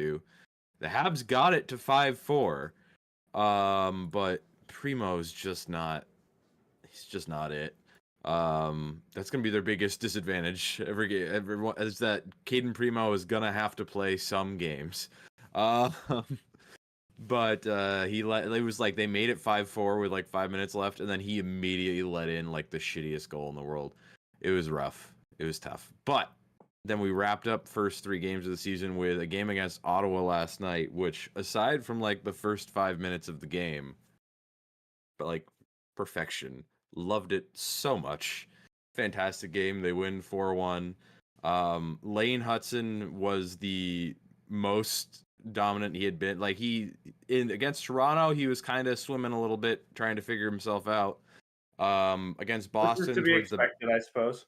5-2. The Habs got it to 5-4. But Primo's just not. He's just not it. That's gonna be their biggest disadvantage everyone is that Caden Primo is gonna have to play some games. But it was like they made it 5-4 with like 5 minutes left, and then he immediately let in like the shittiest goal in the world. It was rough. It was tough. But then we wrapped up first 3 games of the season with a game against Ottawa last night, which aside from like the first 5 minutes of the game, but like perfection. Loved it so much. Fantastic game. They win 4-1. Lane Hudson was the most dominant he had been. Like against Toronto, he was kind of swimming a little bit, trying to figure himself out. Against Boston, Which is to be expected, I suppose.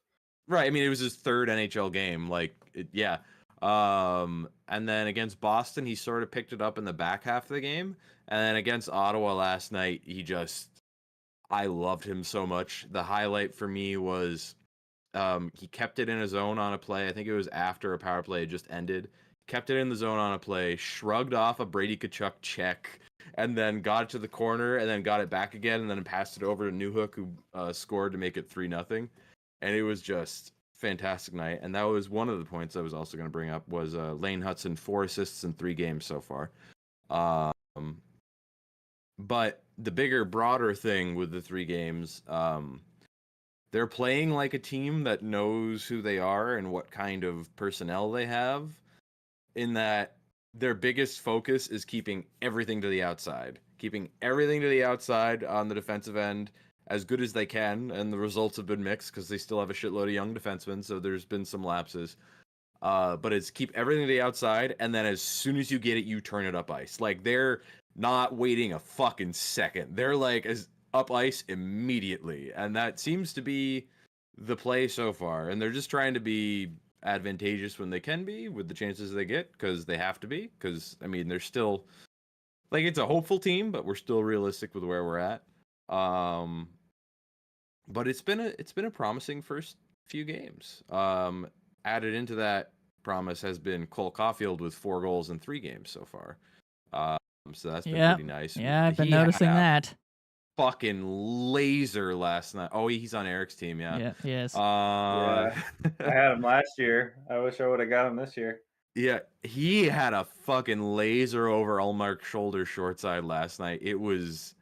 Right. I mean, it was his 3rd NHL game. Yeah. And then against Boston, he sort of picked it up in the back half of the game. And then against Ottawa last night, I loved him so much. The highlight for me was he kept it in a zone on a play. I think it was after a power play had just ended. Kept it in the zone on a play, shrugged off a Brady Tkachuk check, and then got it to the corner, and then got it back again, and then passed it over to Newhook, who scored to make it 3-0. And it was just fantastic night. And that was one of the points I was also going to bring up was Lane Hudson, 4 assists in 3 games so far. But the bigger, broader thing with the 3 games, they're playing like a team that knows who they are and what kind of personnel they have, in that their biggest focus is keeping everything to the outside. Keeping everything to the outside on the defensive end as good as they can, and the results have been mixed because they still have a shitload of young defensemen, so there's been some lapses. But it's keep everything to the outside, and then as soon as you get it, you turn it up ice. Like, they're not waiting a fucking second. They're like as up ice immediately, and that seems to be the play so far. And they're just trying to be advantageous when they can be with the chances they get, because they have to be. Because I mean, they're still like, it's a hopeful team, but we're still realistic with where we're at. But it's been a promising first few games. Added into that promise has been Cole Caulfield with 4 goals in 3 games so far. So that's been pretty nice. Yeah, I've been noticing that. Fucking laser last night. Oh, he's on Eric's team, yeah. Yeah, yes. Yeah, I had him last year. I wish I would have got him this year. Yeah, he had a fucking laser over Ullmark's shoulder short side last night. It was,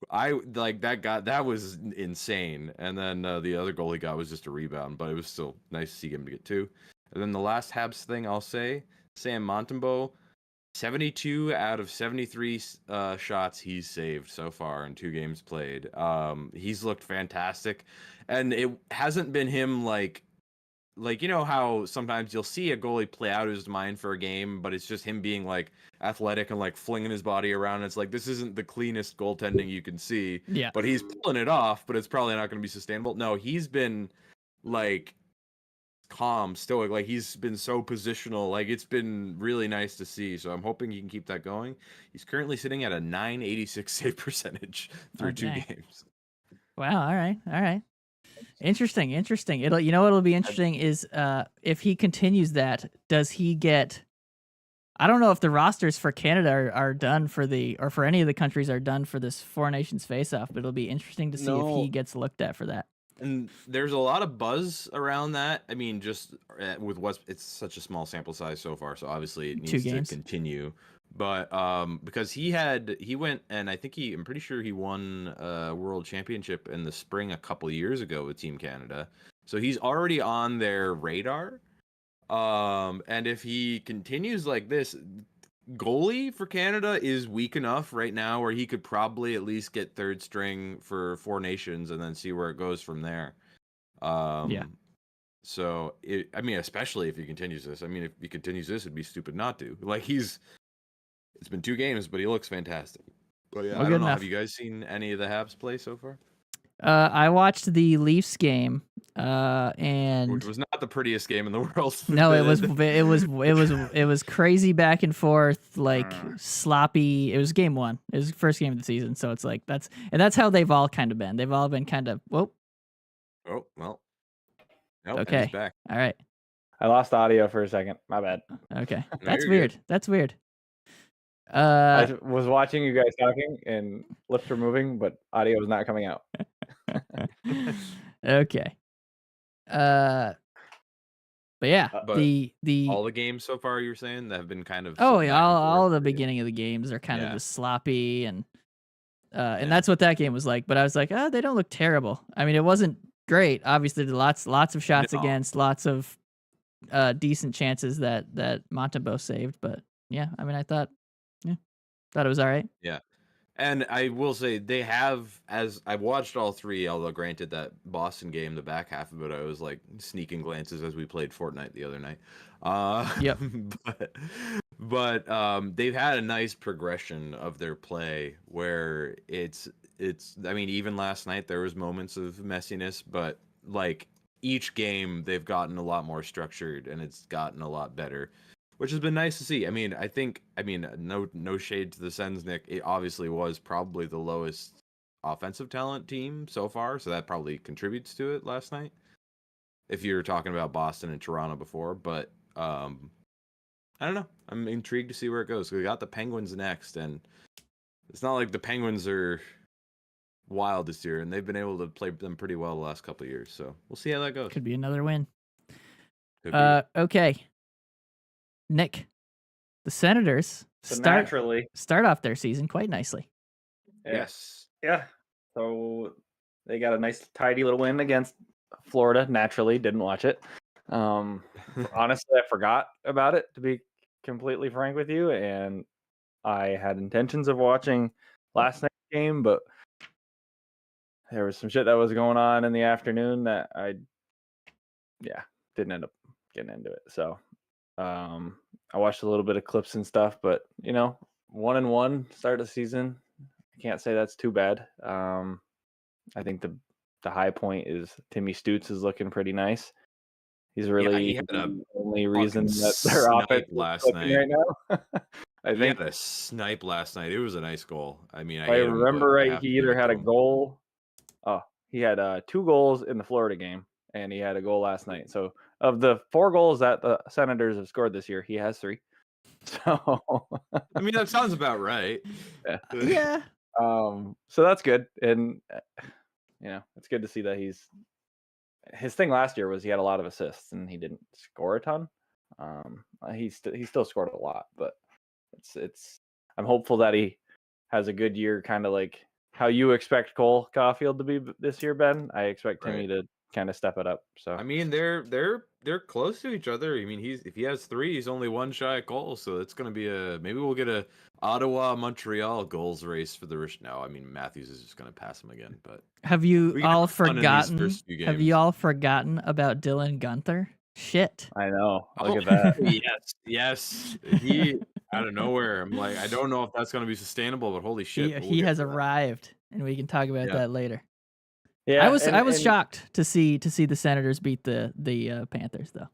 that was insane. And then the other goal he got was just a rebound, but it was still nice to see him to get 2. And then the last Habs thing I'll say, Sam Montembeault, 72 out of 73 shots he's saved so far in 2 games played. He's looked fantastic, and it hasn't been him like you know how sometimes you'll see a goalie play out his mind for a game, but it's just him being like athletic and like flinging his body around. It's like, this isn't the cleanest goaltending you can see. Yeah. But he's pulling it off, but it's probably not going to be sustainable. No, he's been like calm, stoic. Like, he's been so positional. Like, it's been really nice to see. So I'm hoping he can keep that going. He's currently sitting at a .986 save percentage through 2 games. Wow. All right. Interesting. It'll be interesting is if he continues that, does he get? I don't know if the rosters for Canada are done for or for any of the countries are done for this 4 Nations face-off, but it'll be interesting to see if he gets looked at for that. And there's a lot of buzz around that. I mean, just with it's such a small sample size so far, so obviously it needs to continue. But because he went, and I'm pretty sure he won a world championship in the spring a couple years ago with Team Canada. So he's already on their radar. And if he continues like this, goalie for Canada is weak enough right now where he could probably at least get 3rd string for 4 Nations and then see where it goes from there. Yeah. So I mean, especially if he continues this. I mean, if he continues this, it'd be stupid not to. Like, it's been 2 games, but he looks fantastic. But yeah, I don't know. Have you guys seen any of the Habs play so far? I watched the Leafs game, and which was not the prettiest game in the world. No, it was crazy back and forth, like sloppy. It was game 1. It was the first game of the season, so it's like that's how they've all kind of been. They've all been kind of Oh well. Nope, okay. he's back. All right. I lost audio for a second. My bad. Okay, No, that's you're weird. good. That's weird. I was watching you guys talking and lips were moving, but audio was not coming out. Okay. But yeah, But the all the games so far you're saying that have been kind of oh so yeah, back and all forth the for you? beginning of the games are kind of Yeah. just sloppy and Yeah. that's what that game was like. But I was like, oh, they don't look terrible. I mean, it wasn't great. Obviously, lots of shots No. against, lots of decent chances that Montembeau saved. But yeah, I mean, I thought it was all right. Yeah. And I will say they have, as I've watched all three, although granted that Boston game, the back half of it, I was like sneaking glances as we played Fortnite the other night. Yep. But they've had a nice progression of their play where it's I mean, even last night there was moments of messiness, but like each game they've gotten a lot more structured and it's gotten a lot better, which has been nice to see. I mean, no shade to the Sens, Nick. It obviously was probably the lowest offensive talent team so far, so that probably contributes to it last night. If you're talking about Boston and Toronto before, but I don't know. I'm intrigued to see where it goes. We got the Penguins next, and it's not like the Penguins are wild this year, and they've been able to play them pretty well the last couple of years. So we'll see how that goes. Could be another win. Could be. Okay. Nick, the Senators So start naturally, off their season quite nicely. Yes. Yeah. So they got a nice tidy little win against Florida. Naturally, didn't watch it. Honestly, I forgot about it, to be completely frank with you, and I had intentions of watching last night's game, but there was some shit that was going on in the afternoon that I didn't end up getting into it. So I watched a little bit of clips and stuff, but 1-1 start of the season. I can't say that's too bad. I think the high point is Timmy Stutz is looking pretty nice. He's really he had a the only reason that their snipe offense is last clicking night. right now. I He think had a snipe last night. It was a nice goal. I mean, if I hate him, remember but I right, have he to give either it had to a him. goal. Oh, he had 2 goals in the Florida game, and he had a goal last night. So of the 4 goals that the Senators have scored this year, he has 3. So I mean, that sounds about right. Yeah. So that's good, and it's good to see that his thing last year was he had a lot of assists and he didn't score a ton. He still scored a lot, but it's I'm hopeful that he has a good year, kind of like how you expect Cole Caulfield to be this year, Ben. I expect Timmy to kind of step it up. So I mean, they're close to each other. I mean, if he has 3, he's only 1 shy of goal, so it's gonna be maybe we'll get a Ottawa Montreal goals race for the rest. No, I mean Matthews is just gonna pass him again. But Have you we can all have fun in these forgotten? first few Have you games. all forgotten about Dylan Gunther? Shit. I know. Look at that. Yes. He out of nowhere. I'm like, I don't know if that's gonna be sustainable, but holy shit, we'll He get has to that. arrived, and we can talk about that later. Yeah, I was shocked to see the Senators beat the Panthers though.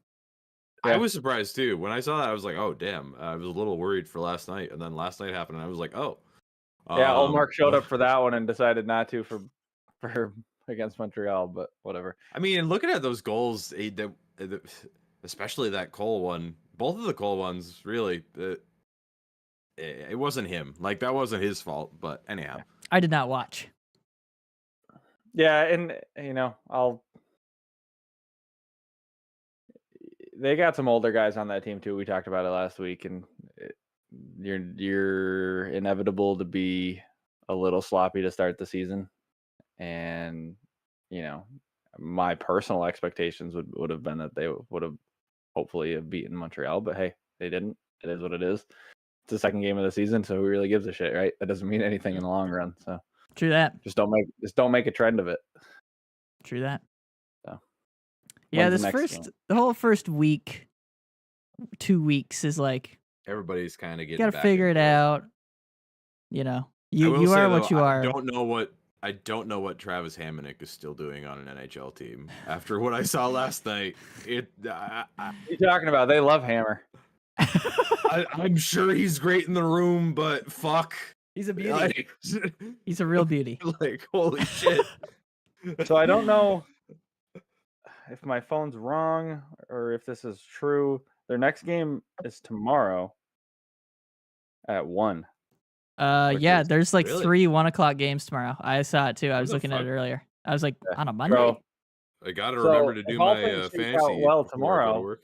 I Yeah. was surprised too. When I saw that, I was like, "Oh, damn!" I was a little worried for last night, and then last night happened, and I was like, "Oh." Yeah, Ullmark showed up for that one and decided not to for against Montreal, but whatever. I mean, looking at those goals, especially that Cole one, both of the Cole ones, really, it wasn't him. Like that wasn't his fault. But anyhow, I did not watch. Yeah, and they got some older guys on that team too. We talked about it last week, and you're inevitable to be a little sloppy to start the season. And my personal expectations would have been that they would have hopefully have beaten Montreal, but hey, they didn't. It is what it is. It's the second game of the season, so who really gives a shit, right? That doesn't mean anything in the long run. So True that. just don't make a trend of it. True that. So yeah, when's the whole first week, 2 weeks is like everybody's kind of getting. You got to figure it out. You know, you are what you are. I don't know what Travis Hamonic is still doing on an NHL team after what I saw last night. What are you talking about? They love Hammer. I'm sure he's great in the room, but fuck, he's a beauty. He's a real beauty. Like holy shit. So I don't know. if my phone's wrong or if this is true, their next game is tomorrow at 1. Which yeah, is there's like really? 3 1:00 games tomorrow. I saw it too. I What was the looking at fuck? it earlier. I was like, Yeah. on a Monday? So, I gotta So, remember to if do all my things shake fantasy out well before I go to tomorrow, work.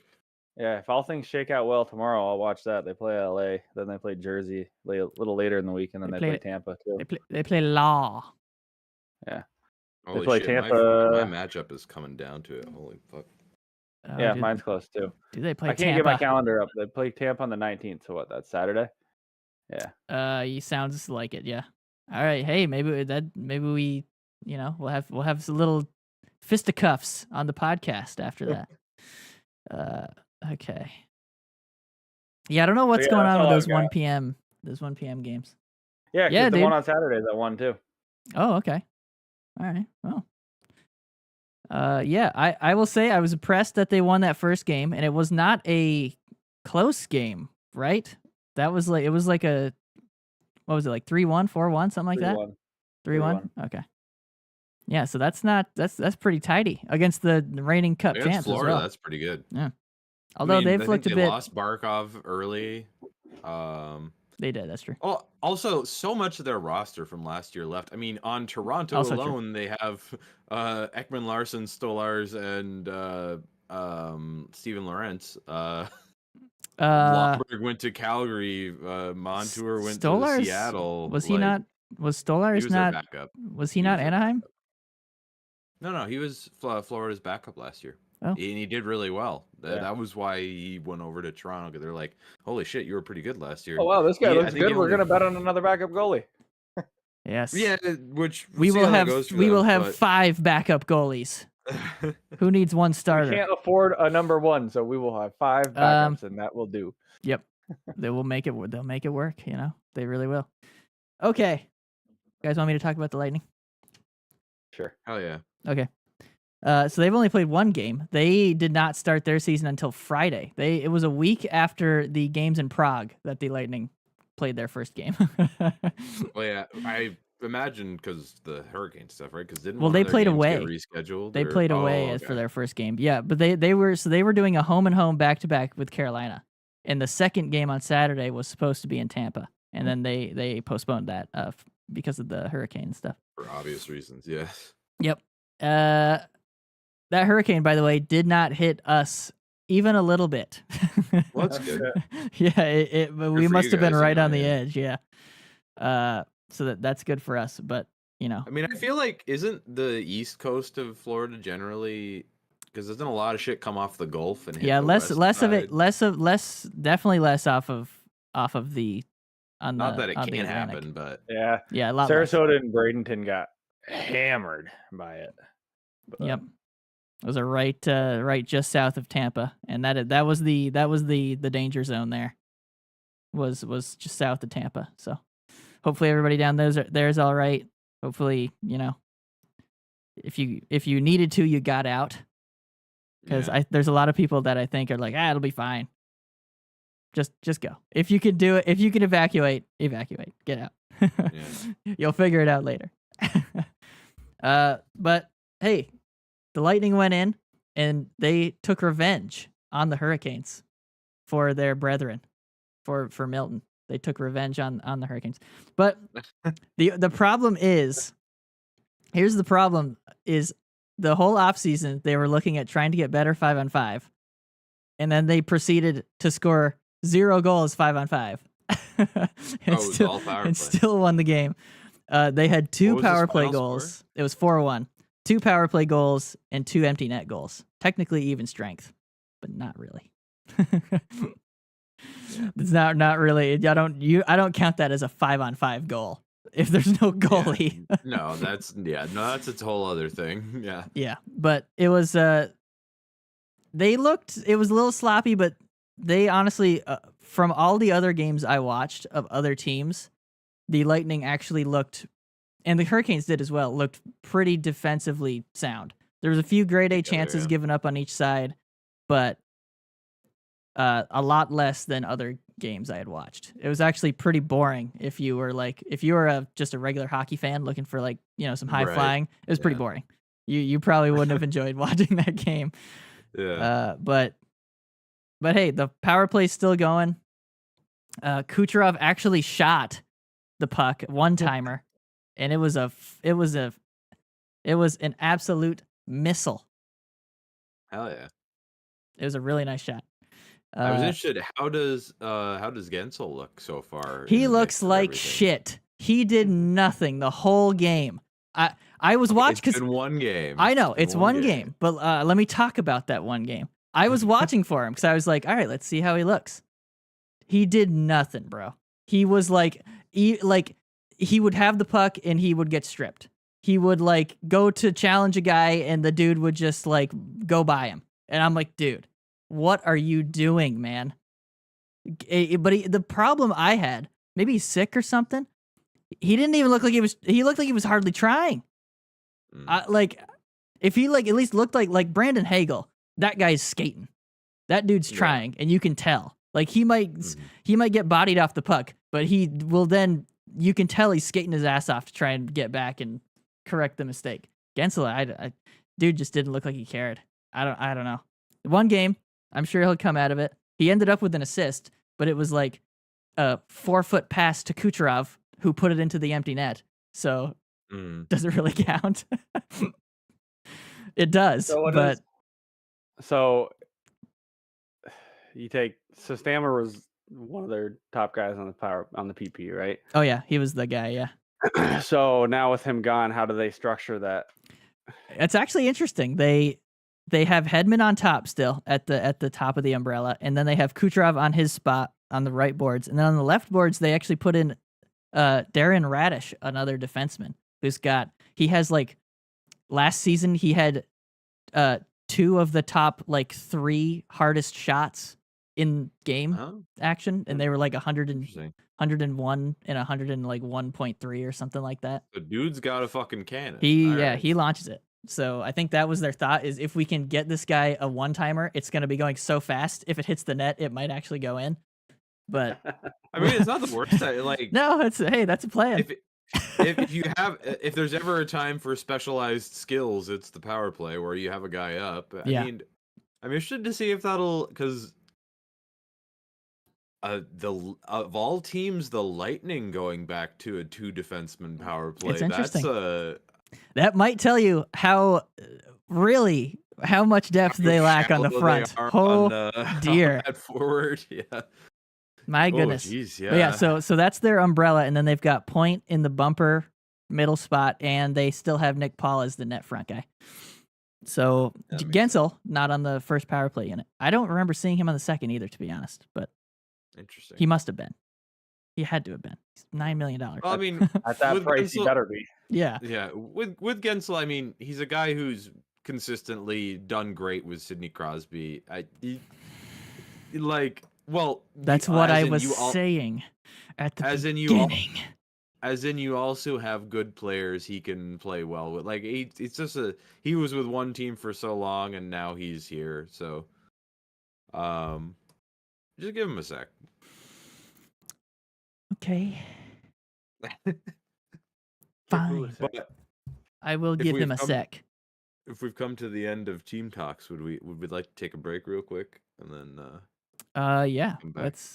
yeah, if all things shake out well tomorrow, I'll watch that. They play LA, then they play Jersey a little later in the week, and then They they play- play Tampa too. They play Law. Holy play shit, Tampa- my matchup is coming down to it. Holy fuck. Oh, Yeah, do, mine's close too. do they play I can't Tampa? get my calendar up. They play Tampa on the 19th, so what? That's Saturday. Yeah. You sounds like it, yeah. All right, hey, maybe we, we'll have some little fisticuffs on the podcast after that. Okay. Yeah, I don't know what's yeah, going that's on with all those I've got. 1 p.m. those 1 p.m. games. Yeah, Yeah, because the dude. one on Saturday is at 1 too. Oh, okay. All right. Well. Yeah, I will say I was impressed that they won that first game, and it was not a close game, right? That was like, it was like a, what was it, like 3-1, 4-1, something like that? 3-1. 3-1? Okay. Yeah, so that's pretty tidy against the reigning cup Against champs Florida, as well. that's pretty good. Although I mean, they've I looked think a they bit. lost Barkov early. They did, that's true. Oh, also, so much of their roster from last year left. I mean, on Toronto Also true. alone, they have Ekman Larson, Stolars, and Steven Lorentz. Lomberg went to Calgary. Montour went Stolars, to Seattle. Was he not? Was Stolars He was their not? backup. Was he not was their Anaheim? backup. No, he was Florida's backup last year. Oh. And he did really well. Yeah. That was why he went over to Toronto, because they're like, holy shit, you were pretty good last year. Oh wow, this guy I looks think good. he We're only- gonna bet on another backup goalie. Yes. Yeah, which We see will how that have goes for we will them, have 5 backup goalies. but- Who needs one We starter? can't afford a number 1, so we will have 5 backups, and that will do. Yep. They will make it. They'll make it work. They really will. Okay. You guys want me to talk about the Lightning? Sure. Hell yeah. Okay. So they've only played 1 game. They did not start their season until Friday. It was a week after the games in Prague that the Lightning played their first game. Well, yeah, I imagine because the hurricane stuff, right? Because didn't Well, one they of their played games away. get rescheduled? They played away as for their first game. Yeah, but they were doing a home and home back to back with Carolina, and the second game on Saturday was supposed to be in Tampa, and then they postponed that because of the hurricane stuff. for obvious reasons. Yes. Yep. That hurricane, by the way, did not hit us even a little bit. Well, that's good. Yeah, we for must you have been guys, right on the yeah. edge. Yeah. So that's good for us, but I mean, I feel like isn't the east coast of Florida generally, because doesn't a lot of shit come off the Gulf and hit yeah, the less west of it, side? definitely less off of the on Not the that it on the can't Atlantic. happen, but Yeah. Yeah, a lot less. Sarasota and Bradenton got hammered by it. But, Yep. Those are right just south of Tampa, and that was the danger zone there. Was just south of Tampa. So hopefully everybody down there is all right. Hopefully, if you needed to, you got out. Because yeah. there's a lot of people that I think are like, it'll be fine. Just go. If you can do it, if you can evacuate, get out. Yeah. You'll figure it out later. But hey, the Lightning went in and they took revenge on the Hurricanes for their brethren, for Milton. They took revenge on the Hurricanes. But the problem is, here's the problem, is the whole offseason they were looking at trying to get better 5-on-5, and then they proceeded to score 0 goals 5-on-5. and still won the game. They had 2 What was power this play final goals. score? It was 4-1. 2 power play goals and 2 empty net goals. Technically even strength, but not really. It's not really. I don't count that as a 5-on-5 goal if there's no goalie. Yeah. No, that's a whole other thing. Yeah. Yeah, but it was it was a little sloppy, but they honestly, from all the other games I watched of other teams, the Lightning actually looked, and the Hurricanes did as well, looked pretty defensively sound. There was a few grade A chances given up on each side, but a lot less than other games I had watched. It was actually pretty boring if you were just a regular hockey fan looking for some high Right. flying. It was pretty Yeah. boring. You probably wouldn't have enjoyed watching that game. Yeah. But hey, the power play's still going. Kucherov actually shot the puck one timer, and it was an absolute missile. Hell yeah. It was a really nice shot. I was interested. How does Gensel look so far? He in the looks mix of like everything? shit. He did nothing the whole game. I was watching It's because been one game. I know it's one game, but let me talk about that one game. I was watching for him because I was like, all right, let's see how he looks. He did nothing, bro. He was like, he would have the puck and he would get stripped. He would like go to challenge a guy and the dude would just like go by him. And I'm like, dude, what are you doing, man? But the problem I had, maybe he's sick or something. He didn't even look like he was. He looked like he was hardly trying. Like, if he like at least looked like Brandon Hagel, that guy's skating. That dude's trying, and you can tell. Like he might get bodied off the puck, but he will then. You can tell he's skating his ass off to try and get back and correct the mistake. Gensel, dude just didn't look like he cared. I don't know. One game, I'm sure he'll come out of it. He ended up with an assist, but it was like a 4-foot pass to Kucherov, who put it into the empty net. So does it really count? It does. So you take Stammer was one of their top guys on the PP, right? Oh yeah, he was the guy. Yeah. So now with him gone, how do they structure that? It's actually interesting. They have Hedman on top still at the top of the umbrella, and then they have Kucherov on his spot on the right boards, and then on the left boards they actually put in Darren Radish, another defenseman he has like last season he had 2 of the top like 3 hardest shots in game action, and they were like 101 and 101.3 or something like that. The dude's got a fucking cannon. He launches it. So I think that was their thought, is if we can get this guy a one-timer, it's going to be going so fast. If it hits the net, it might actually go in. But I mean, it's not the worst. No, that's a plan. If there's ever a time for specialized skills, it's the power play where you have a guy up. I mean, I'm interested to see if that'll, because of all teams, the Lightning going back to a 2 defenseman power play. It's interesting. That's that might tell you how much depth they lack on the front. Dear. At forward, yeah. My goodness. Geez, yeah. But yeah, so that's their umbrella, and then they've got Point in the bumper middle spot, and they still have Nick Paul as the net front guy. So Gensel not on the first power play unit. I don't remember seeing him on the second either, to be honest. But interesting. He must have been. He had to have been. He's $9 million. Well, I mean, at that price, he better be. Yeah. Yeah. With Gensel, I mean, he's a guy who's consistently done great with Sidney Crosby. That's what I was saying at the beginning. As in, you also have good players he can play well with. Like it's just he was with one team for so long, and now he's here. So, just give him a sec. Okay. Fine. But I will give him a sec. If we've come to the end of team talks, would we like to take a break real quick and then yeah.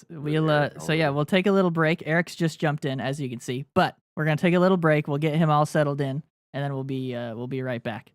We'll take a little break. Eric's just jumped in, as you can see. But we're gonna take a little break. We'll get him all settled in, and then we'll be right back.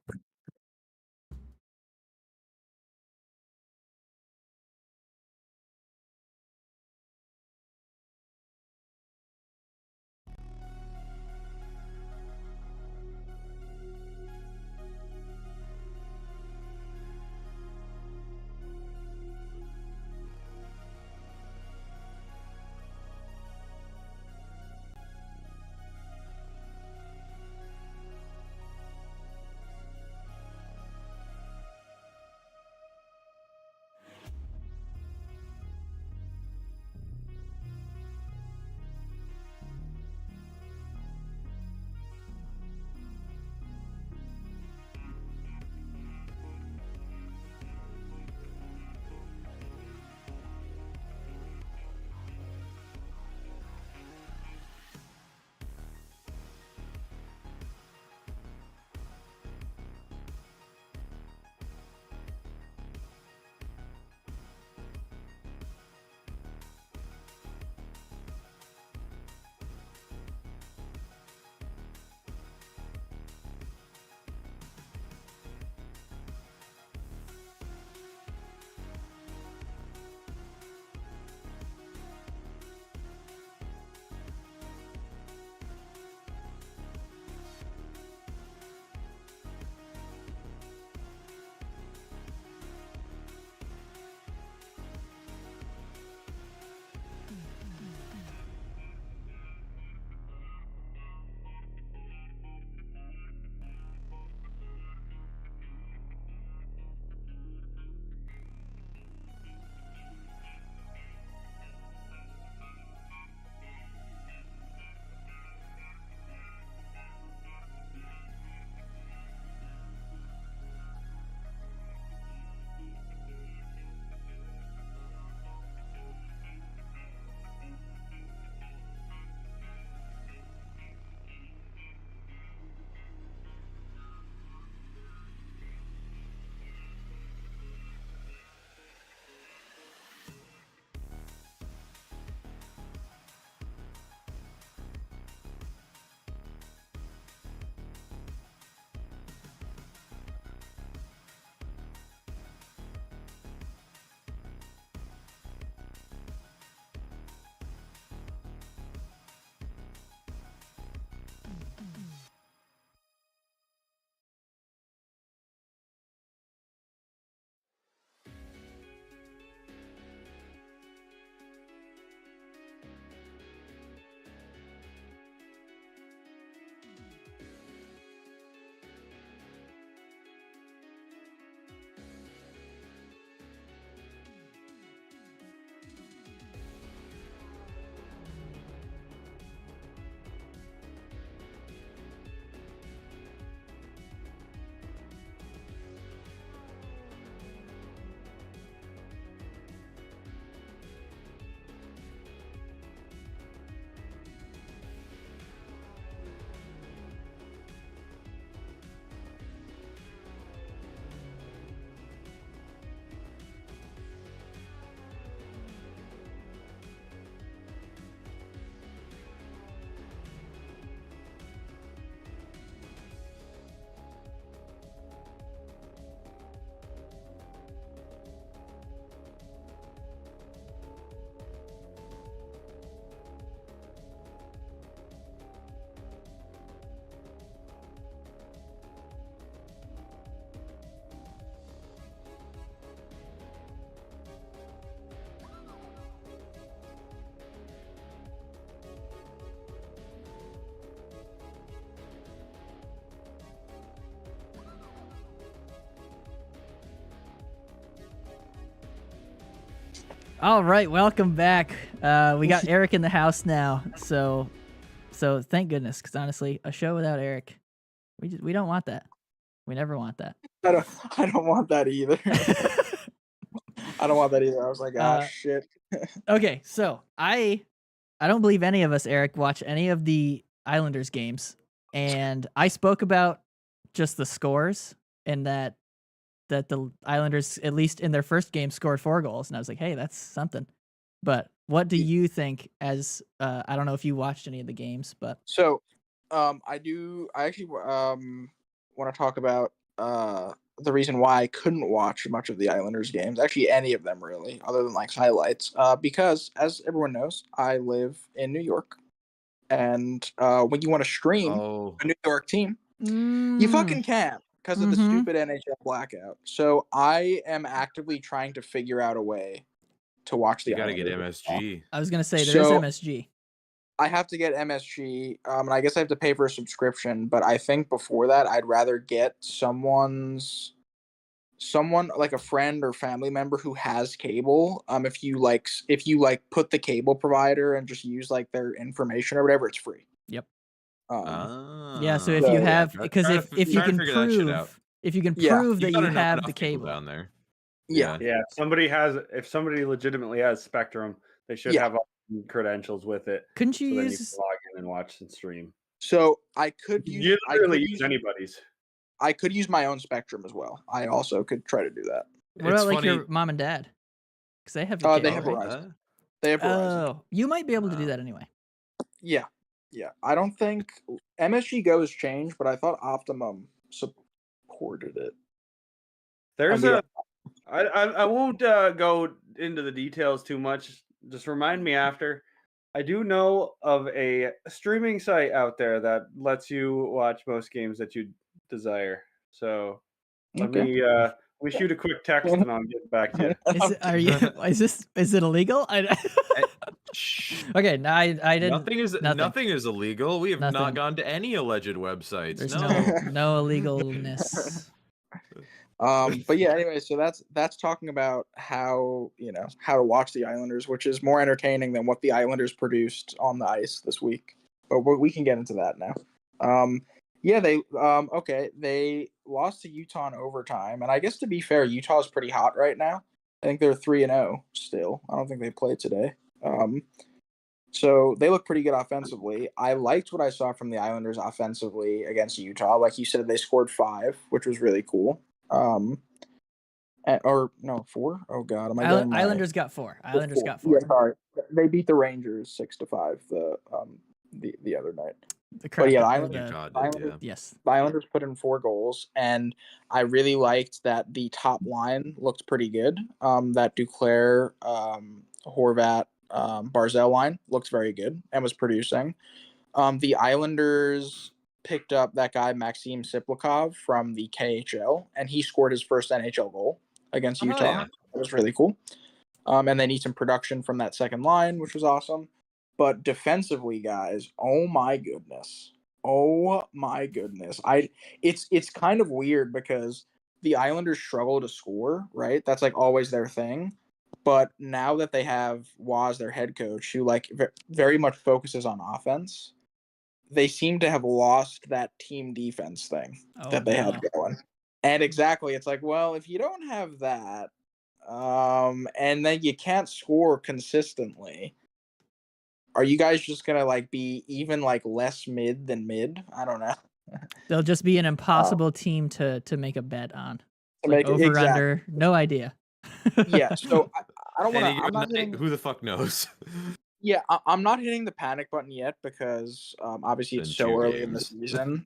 All right, welcome back. We got Eric in the house now, so thank goodness. Because honestly, a show without Eric, we don't want that. We never want that. I don't want that either. I don't want that either. I was like, shit. Okay, so I don't believe any of us, Eric, watch any of the Islanders games, and I spoke about just the scores and that the Islanders, at least in their first game, scored 4 goals, and I was like, hey, that's something. But what do you think? As I don't know if you watched any of the games, but So, I actually want to talk about the reason why I couldn't watch much of the Islanders games, actually any of them really, other than like highlights. Because as everyone knows, I live in New York, and when you want to stream a New York team, you fucking can because of the stupid NHL blackout. So I am actively trying to figure out a way to watch the. You got to Islanders. get MSG. I was gonna say there is MSG. I have to get MSG, and I guess I have to pay for a subscription. But I think before that, I'd rather get someone like a friend or family member who has cable. If you put the cable provider and just use like their information or whatever, it's free. Yep. Yeah. So if you have, because if you can prove that you have the cable down there. Yeah. If somebody legitimately has Spectrum, they should have all the credentials with it. Couldn't you then use? you can log in and watch and stream. So I could use. You literally use anybody's. I could use my own Spectrum as well. I also could try to do that. What about like your mom and dad? Because they have the cable, they have right? Verizon. They have Verizon. Oh, you might be able to do that anyway. Yeah. I don't think MSG Go has changed, but I thought Optimum supported it. I won't go into the details too much. Just remind me after. I do know of a streaming site out there that lets you watch most games that you desire. So let me shoot a quick text and I'll get back to you. Is it illegal? Okay, no, I didn't. Nothing is illegal. We have not gone to any alleged websites. There's no illegalness. But yeah, anyway, so that's talking about how to watch the Islanders, which is more entertaining than what the Islanders produced on the ice this week. But we can get into that now. They lost to Utah in overtime, and I guess to be fair, Utah's pretty hot right now. I think they're 3-0 still. I don't think they played today. So they look pretty good offensively. I liked what I saw from the Islanders offensively against Utah. Like you said, they scored 5, which was really cool. 4? Oh God, am I getting Islanders got 4. Islanders got 4. Yeah, sorry. They beat the Rangers 6-5 the other night. The Islanders put in 4 goals, and I really liked that the top line looked pretty good. That Duclair, Horvat, Barzell line looked very good and was producing. The Islanders picked up that guy Maxim Siplikov from the KHL, and he scored his first NHL goal against Utah. Yeah. That was really cool. And they need some production from that second line, which was awesome. But defensively, guys, oh my goodness. It's kind of weird because the Islanders struggle to score, right? That's like always their thing. But now that they have Waz, their head coach, who like very much focuses on offense, they seem to have lost that team defense thing that they had going. And exactly, it's like, well, if you don't have that, and then you can't score consistently, are you guys just gonna like be even like less mid than mid? I don't know. They'll just be an impossible team to make a bet on. Like over under, no idea. Yeah, so I don't want to. Who the fuck knows? Yeah, I'm not hitting the panic button yet because obviously it's so early in the season.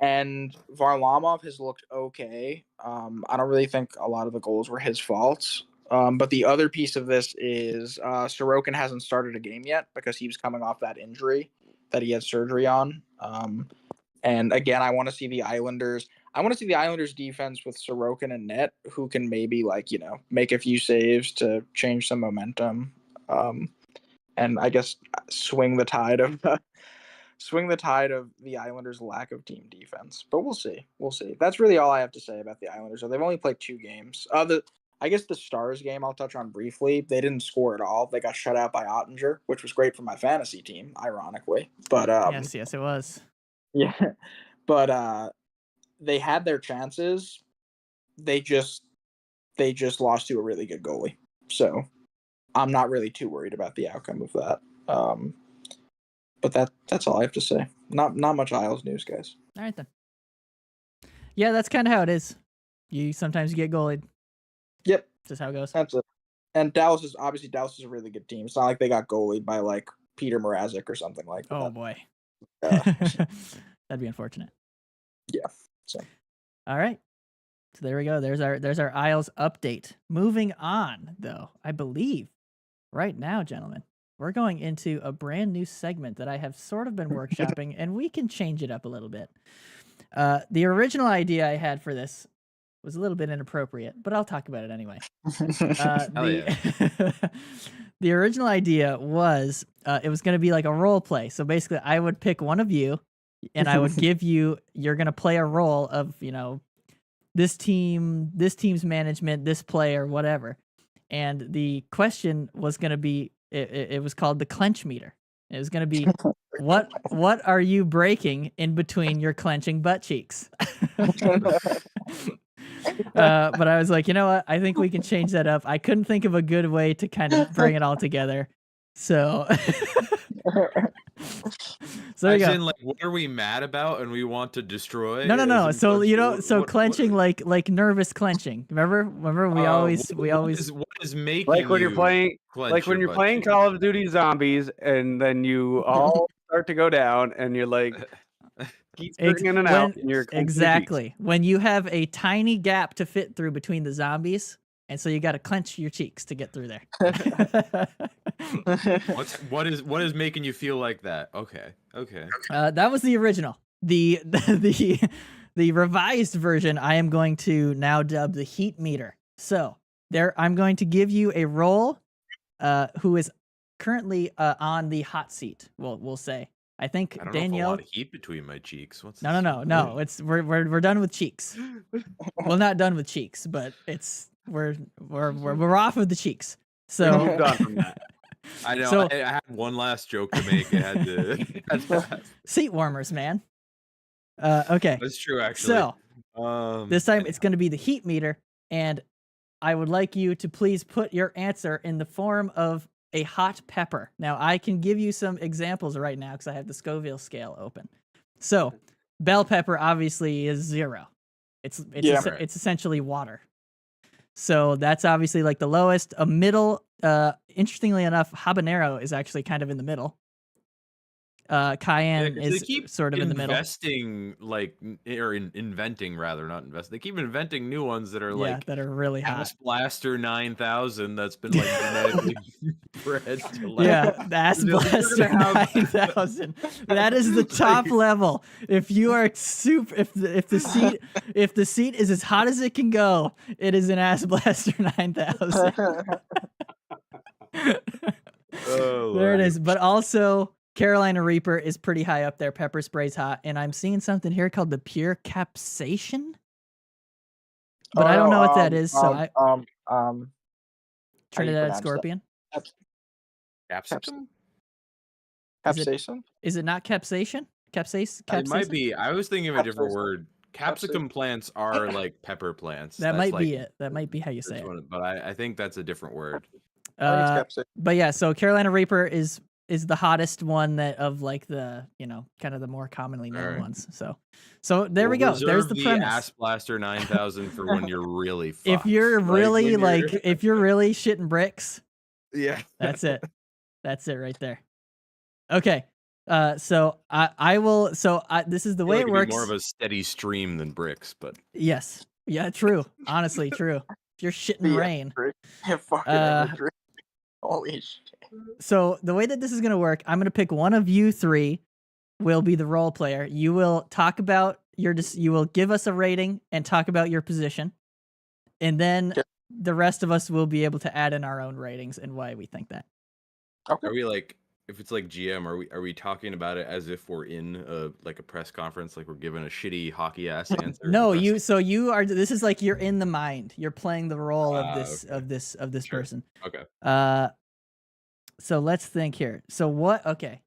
And Varlamov has looked okay. I don't really think a lot of the goals were his fault. But the other piece of this is Sorokin hasn't started a game yet because he was coming off that injury that he had surgery on. And again, I want to see the Islanders. I want to see the Islanders defense with Sorokin and net, who can maybe make a few saves to change some momentum. And I guess swing the tide of the Islanders' lack of team defense. But we'll see. That's really all I have to say about the Islanders. So they've only played 2 games. I guess the Stars game I'll touch on briefly. They didn't score at all. They got shut out by Ottinger, which was great for my fantasy team, ironically. But yes, it was. yeah. But they had their chances. They just lost to a really good goalie. So I'm not really too worried about the outcome of that. But that's all I have to say. Not much Isles news, guys. All right then. Yeah, that's kind of how it is. You sometimes get goalied. Yep, Just how it goes. that's it. And Dallas is a really good team. It's not like they got goalied by like Peter Mrazek or something like that. Oh boy, Yeah. that'd be unfortunate. Yeah. So. All right. So there we go. There's our Isles update. Moving on, though, I believe right now, gentlemen, we're going into a brand new segment that I have sort of been workshopping, and we can change it up a little bit. The original idea I had for this was a little bit inappropriate, but I'll talk about it anyway. The original idea was it was going to be like a role play. So basically, I would pick one of you, and I would give you. You're going to play a role of this team's management, this player, whatever. And the question was going to be. It was called the clench meter. It was going to be what are you breaking in between your clenching butt cheeks? But I was like, you know what? I think we can change that up. I couldn't think of a good way to kind of bring it all together. So, so there you go. Like, what are we mad about and we want to destroy? No. So clenching, like nervous clenching. Remember we always. What is making like when you're playing cheeks? Call of Duty Zombies, and then you all start to go down, and you're like. Keep in and out. Exactly. When you have a tiny gap to fit through between the zombies, and so you got to clench your cheeks to get through there. What is making you feel like that? Okay. That was the original. The revised version I am going to now dub the heat meter. So I'm going to give you a role who is currently on the hot seat. We'll say. I think I don't Danielle. know if a lot of heat between my cheeks. No. It's we're done with cheeks. Well, not done with cheeks, but we're off of the cheeks. So moved on from that. I know. So, I had one last joke to make. It had to seat warmers, man. Okay. That's true, actually. So this time it's going to be the heat meter, and I would like you to please put your answer in the form of a hot pepper. Now, I can give you some examples right now because I have the Scoville scale open. So, bell pepper obviously is 0. It's essentially water. So that's obviously like the lowest. A middle. Interestingly enough, habanero is actually kind of in the middle. Cayenne is sort of in the middle. Inventing rather, not invest. They keep inventing new ones that are that are really hot. Ass Blaster 9000 that's been like genetically bred to like. Yeah, the Ass Blaster 9000. That is the top level. If you are if the seat is as hot as it can go, it is an Ass Blaster 9000. There it is. But also Carolina Reaper is pretty high up there. Pepper spray's hot, and I'm seeing something here called the pure capsaicin, but I don't know what that is. So Trinidad Scorpion. Capsicum? Capsaicin? Is it not capsaicin? Capsaicin? It might be. I was thinking of a different word. Capsicum plants are like pepper plants. That might be it. That might be how you say it. But I think that's a different word. But yeah, so Carolina Reaper is the hottest one that of like the kind of the more commonly known ones. So there we go. There's the premise. Ass Blaster 9000 for when you're really fucked. If you're really if you're really shitting bricks, yeah, that's it. That's it right there. Okay. So I will. So this is the way it works. More of a steady stream than bricks, but yes, yeah, true. Honestly, true. If you're shitting rain. Holy shit. So the way that this is going to work, I'm going to pick one of you three will be the role player. You will talk about you will give us a rating and talk about your position. And then the rest of us will be able to add in our own ratings and why we think that. Okay. Are we like if it's like GM, are we talking about it as if we're in a press conference, like we're giving a shitty hockey ass answer? No, you are. This is like you're in the mind. You're playing the role of this okay. Sure. person. Okay. So let's think here. So what? Okay,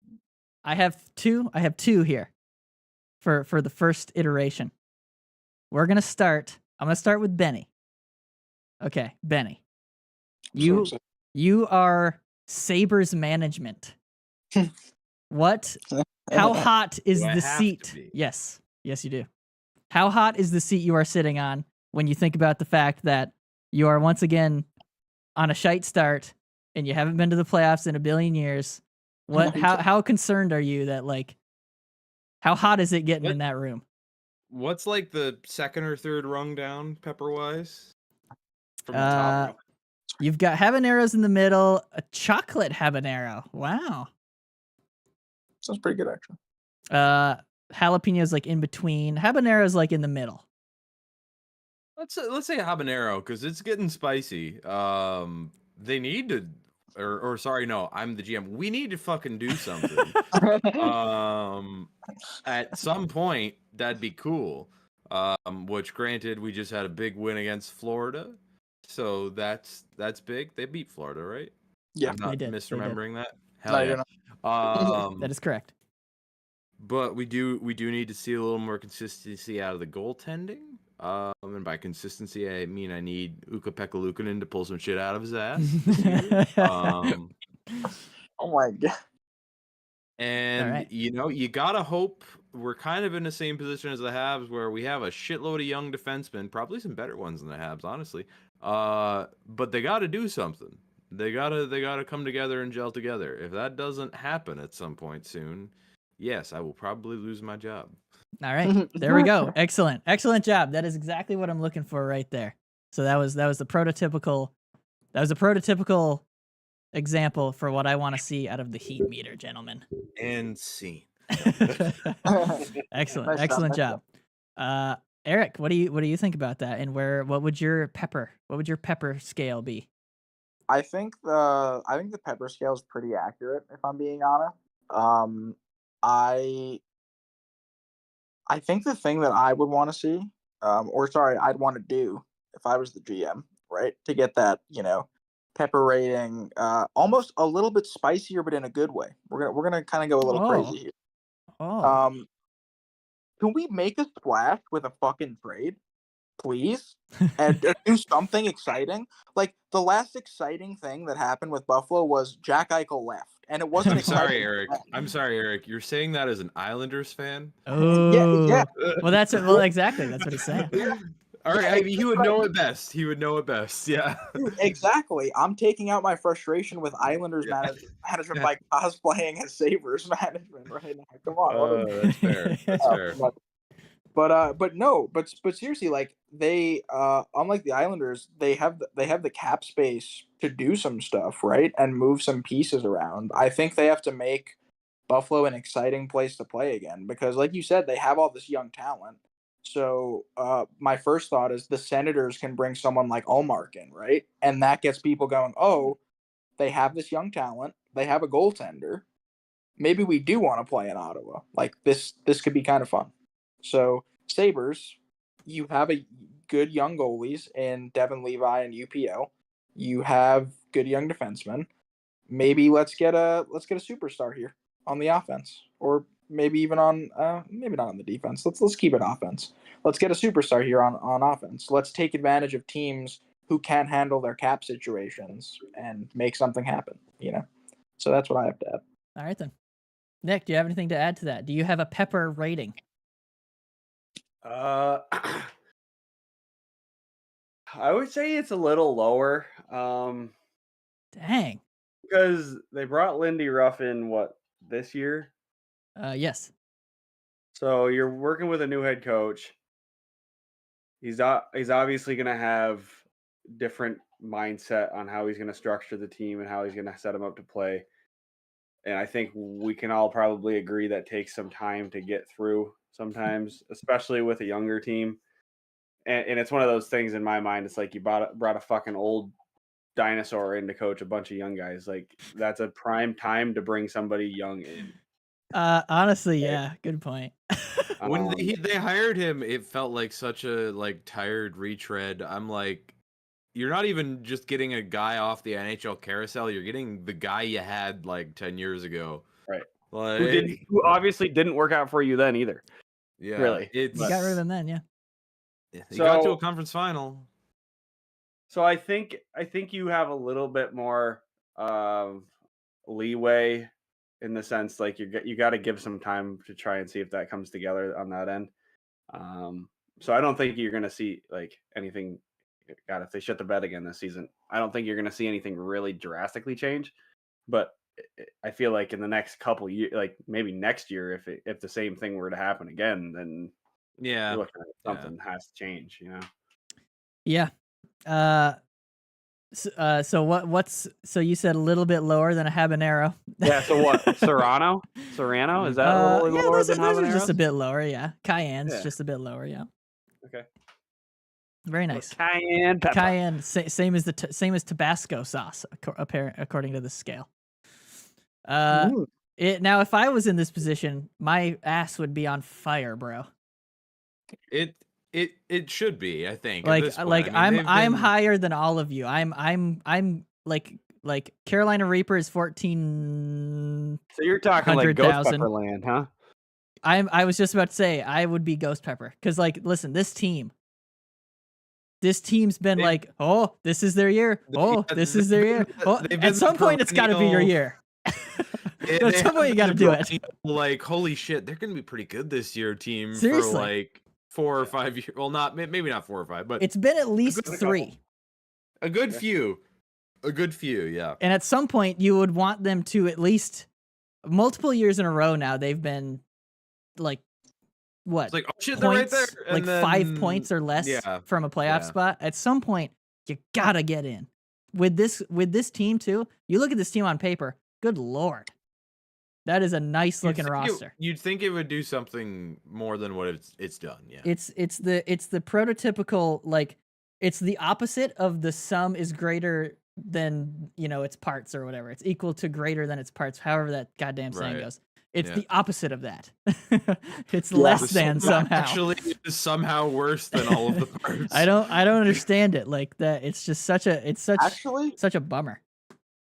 I have two here for the first iteration. I'm gonna start with Benny. Okay, Benny. You are Sabres management. What? How hot is Do I the have seat? to be? Yes, you do. How hot is the seat you are sitting on when you think about the fact that you are once again on a shite start and you haven't been to the playoffs in a billion years? What? How concerned are you that like? How hot is it getting in that room? What's like the second or third rung down, pepper wise? From the top. You've got habaneros in the middle, a chocolate habanero. Wow. Sounds pretty good, actually. Jalapenos like in between. Habaneros like in the middle. Let's say habanero because it's getting spicy. They need to, or sorry, no, I'm the GM. We need to fucking do something. At some point, that'd be cool. Which granted, we just had a big win against Florida, so that's big. They beat Florida, right? Yeah, I'm not they did. misremembering that. No, Hell you're yeah. That is correct. But we do need to see a little more consistency out of the goaltending. And by consistency, I mean I need Ukko-Pekka Luukkonen to pull some shit out of his ass this year. Oh my god. And you gotta hope we're kind of in the same position as the Habs, where we have a shitload of young defensemen, probably some better ones than the Habs, honestly. But they got to do something. They gotta come together and gel together. If that doesn't happen at some point soon, yes, I will probably lose my job. All right, there we go. Excellent job. That is exactly what I'm looking for right there. So that was the prototypical. That was a prototypical example for what I want to see out of the heat meter, gentlemen. And scene. Excellent job. Eric, what do you think about that? And what would your pepper scale be? I think the pepper scale is pretty accurate, if I'm being honest. I think the thing that I would want to see, I'd want to do if I was the GM, right, to get that, pepper rating almost a little bit spicier, but in a good way. We're gonna kind of go a little crazy here. Can we make a splash with a fucking trade, please, and do something exciting? Like the last exciting thing that happened with Buffalo was Jack Eichel left, and it wasn't. I'm sorry, Eric. You're saying that as an Islanders fan? Oh, yeah. Well, exactly. That's what he's saying. All right, I mean, he would know it best. Yeah. Dude, exactly. I'm taking out my frustration with Islanders management by cosplaying as Sabres management right now. Come on. That's fair. That's fair. But seriously, like they unlike the Islanders, they have the cap space to do some stuff, right? And move some pieces around. I think they have to make Buffalo an exciting place to play again because like you said, they have all this young talent. So my first thought is the Senators can bring someone like Ullmark in, right? And that gets people going, oh, they have this young talent. They have a goaltender. Maybe we do want to play in Ottawa. Like this could be kind of fun. So Sabres, you have a good young goalies in Devin Levi and UPL. You have good young defensemen. Maybe let's get a superstar here on the offense, or maybe even on maybe not on the defense. Let's keep it offense. Let's get a superstar here on offense. Let's take advantage of teams who can handle their cap situations and make something happen. So that's what I have to add. All right then, Nick, do you have anything to add to that? Do you have a pepper rating? I would say it's a little lower. Dang. Because they brought Lindy Ruff in this year? Yes. So you're working with a new head coach. He's obviously going to have different mindset on how he's going to structure the team and how he's going to set them up to play. And I think we can all probably agree that takes some time to get through sometimes, especially with a younger team. And it's one of those things in my mind. It's like you brought a fucking old dinosaur in to coach a bunch of young guys. Like that's a prime time to bring somebody young in. Honestly, yeah, good point. When they hired him, it felt like such a tired retread. I'm like, you're not even just getting a guy off the NHL carousel. You're getting the guy you had 10 years ago. Right. Like, Who obviously didn't work out for you then either. yeah, Really. You got rid of him then, yeah. He got to a conference final. So I think you have a little bit more leeway in the sense you got to give some time to try and see if that comes together on that end. So I don't think you're going to see anything. God, if they shut the bed again this season, I don't think you're going to see anything really drastically change. But I feel like in the next couple years, maybe next year, if the same thing were to happen again, then you're looking at something has to change. Yeah. So you said a little bit lower than a habanero. Yeah. So what? Serrano? Is that a little lower than habanero? Those are just a bit lower. Yeah. Cayenne's just a bit lower. Yeah. Okay. Very nice. Cayenne pepper. Cayenne, same as Tabasco sauce, according to the scale. Now, if I was in this position, my ass would be on fire, bro. It should be, I think. I'm higher than all of you. I'm like Carolina Reaper is 14. So you're talking like Ghost Pepper land, huh? I was just about to say I would be Ghost Pepper because listen, this team's been this is their year. This is their year. At some point, it's got to be your year. At some point, you got to do it. Holy shit, they're gonna be pretty good this year, team. Seriously. For 4 or 5 years. Well, maybe not 4 or 5, but it's been at least 3. A good few, yeah. And at some point, you would want them to at least multiple years in a row. Now they've been what? It's oh shit, they're right there. And 5 points or less from a playoff spot. At some point, you gotta get in. With this team too. You look at this team on paper. Good lord. That is a nice looking roster. You'd think it would do something more than what it's done. Yeah. It's the prototypical it's the opposite of the sum is greater than its parts or whatever. It's equal to greater than its parts. However that goddamn saying goes. It's the opposite of that. It's less than somehow. Actually, it's somehow worse than all of the parts. I don't understand it like that. It's just such a bummer.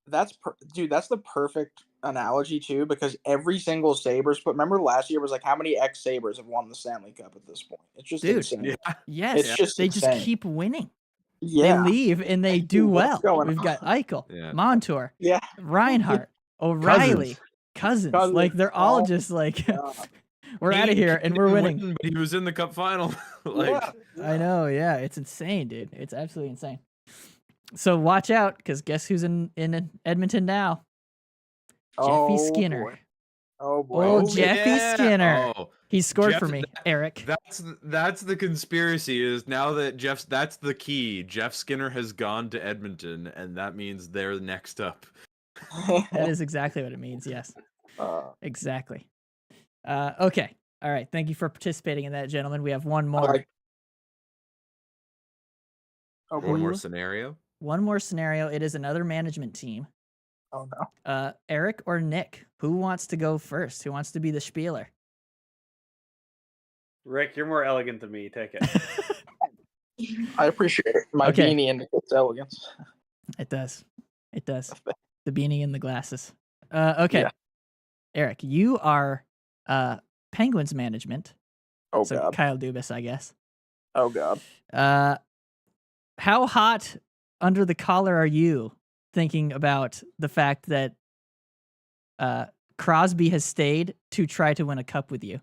That's the perfect analogy too, because every single Sabres, but remember last year was how many ex-Sabres have won the Stanley Cup at this point? It's just insane. Yeah. Yes, it's just they insane. just keep winning. Yeah. They leave and they do well. We've got Eichel, Montour, Reinhart, O'Reilly, Cousins. They're all just we're out of here and we're winning. But he was in the Cup final. I know, yeah, it's insane, dude. It's absolutely insane. So watch out, because guess who's in Edmonton now? Jeffy Skinner. Boy. Jeffy Skinner. Oh, he scored for me, Eric. That's the conspiracy. Is now that that's the key. Jeff Skinner has gone to Edmonton, and that means they're next up. That is exactly what it means. Yes, exactly. Okay. All right. Thank you for participating in that, gentlemen. We have one more. One more scenario. One more scenario. It is another management team. Oh no. Eric or Nick, who wants to go first? Who wants to be the spieler? Rick, you're more elegant than me. Take it. I appreciate it. My beanie indicates elegance. It does. It does. The beanie and the glasses. Okay. Yeah. Eric, you are Penguins management. Oh, so God. Kyle Dubas, I guess. Oh, God. How hot under the collar are you thinking about the fact that Crosby has stayed to try to win a cup with you?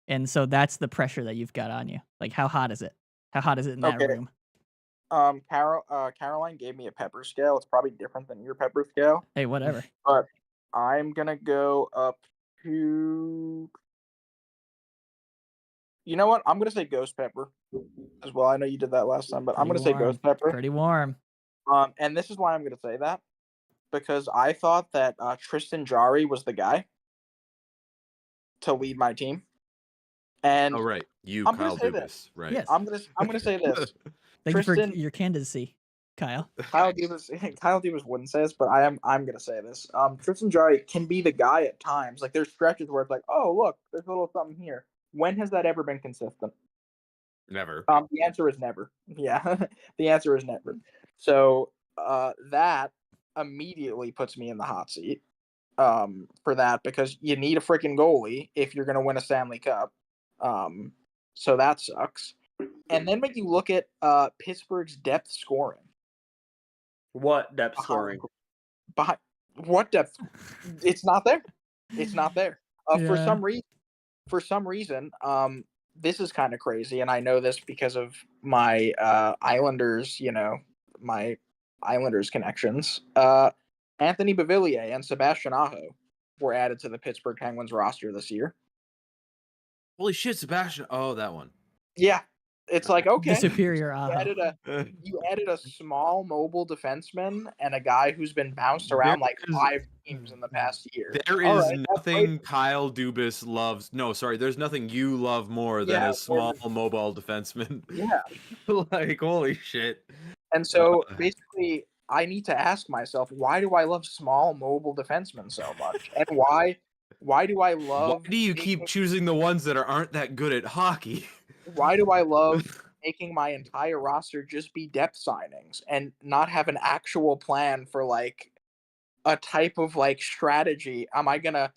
And so that's the pressure that you've got on you. How hot is it? How hot is it in that room? Caroline gave me a pepper scale. It's probably different than your pepper scale. Hey, whatever. But I'm going to go up to... You know what? I'm going to say ghost pepper as well. I know you did that last time, but I'm going to say ghost pepper. Pretty warm. And this is why I'm going to say that. Because I thought that Tristan Jarry was the guy to lead my team. And oh, right. I'm Kyle Dubas. Right. Yes. I'm gonna say this. Thank you for your candidacy, Kyle. Kyle Dubas wouldn't say this, but I'm gonna say this. Tristan Jarry can be the guy at times. Like there's stretches where it's like, oh look, there's a little something here. When has that ever been consistent? Never. The answer is never. Yeah, the answer is never. So that immediately puts me in the hot seat for that because you need a freaking goalie if you're gonna win a Stanley Cup. So that sucks. And then when you look at Pittsburgh's depth scoring. What depth scoring? What depth? It's not there. It's not there. Yeah. For some reason, this is kind of crazy, and I know this because of my Islanders, my Islanders connections. Anthony Beauvillier and Sebastian Aho were added to the Pittsburgh Penguins roster this year. Holy shit, Sebastian! Oh, that one. Yeah, it's like okay, The superior Aho. You added a small, mobile defenseman and a guy who's been bounced around like 5 teams in the past year. There is nothing Kyle Dubas loves. No, sorry, there's nothing you love more than a small, mobile defenseman. Yeah, like holy shit. And so basically, I need to ask myself, why do I love small, mobile defensemen so much, and why do I love? Why do you keep choosing the ones that aren't that good at hockey? Why do I love making my entire roster just be depth signings and not have an actual plan for like a type of like strategy? Am I gonna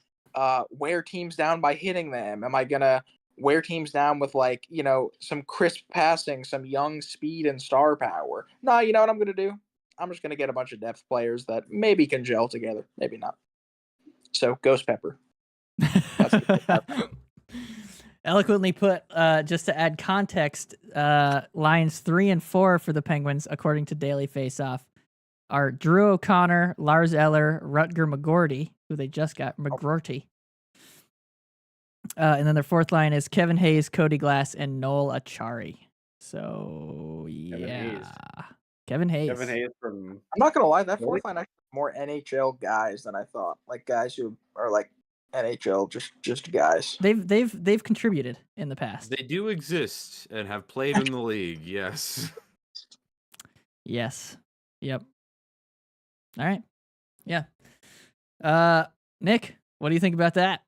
wear teams down by hitting them? Am I gonna wear teams down with like some crisp passing, some young speed and star power? No, you know what I'm gonna do? I'm just gonna get a bunch of depth players that maybe can gel together, maybe not. So Ghost Pepper. Eloquently put. Just to add context, lines 3 and 4 for the Penguins, according to Daily Faceoff, are Drew O'Connor, Lars Eller, Rutger McGorty, who they just got, McGrorty. And then their fourth line is Kevin Hayes, Cody Glass, and Noel Achari. So Kevin Hayes. Kevin Hayes from. I'm not gonna lie, that fourth line actually has more NHL guys than I thought. Like guys who are like NHL, just guys. They've contributed in the past. They do exist and have played in the league. Yes. Yes. Yep. All right. Yeah. Nick, what do you think about that?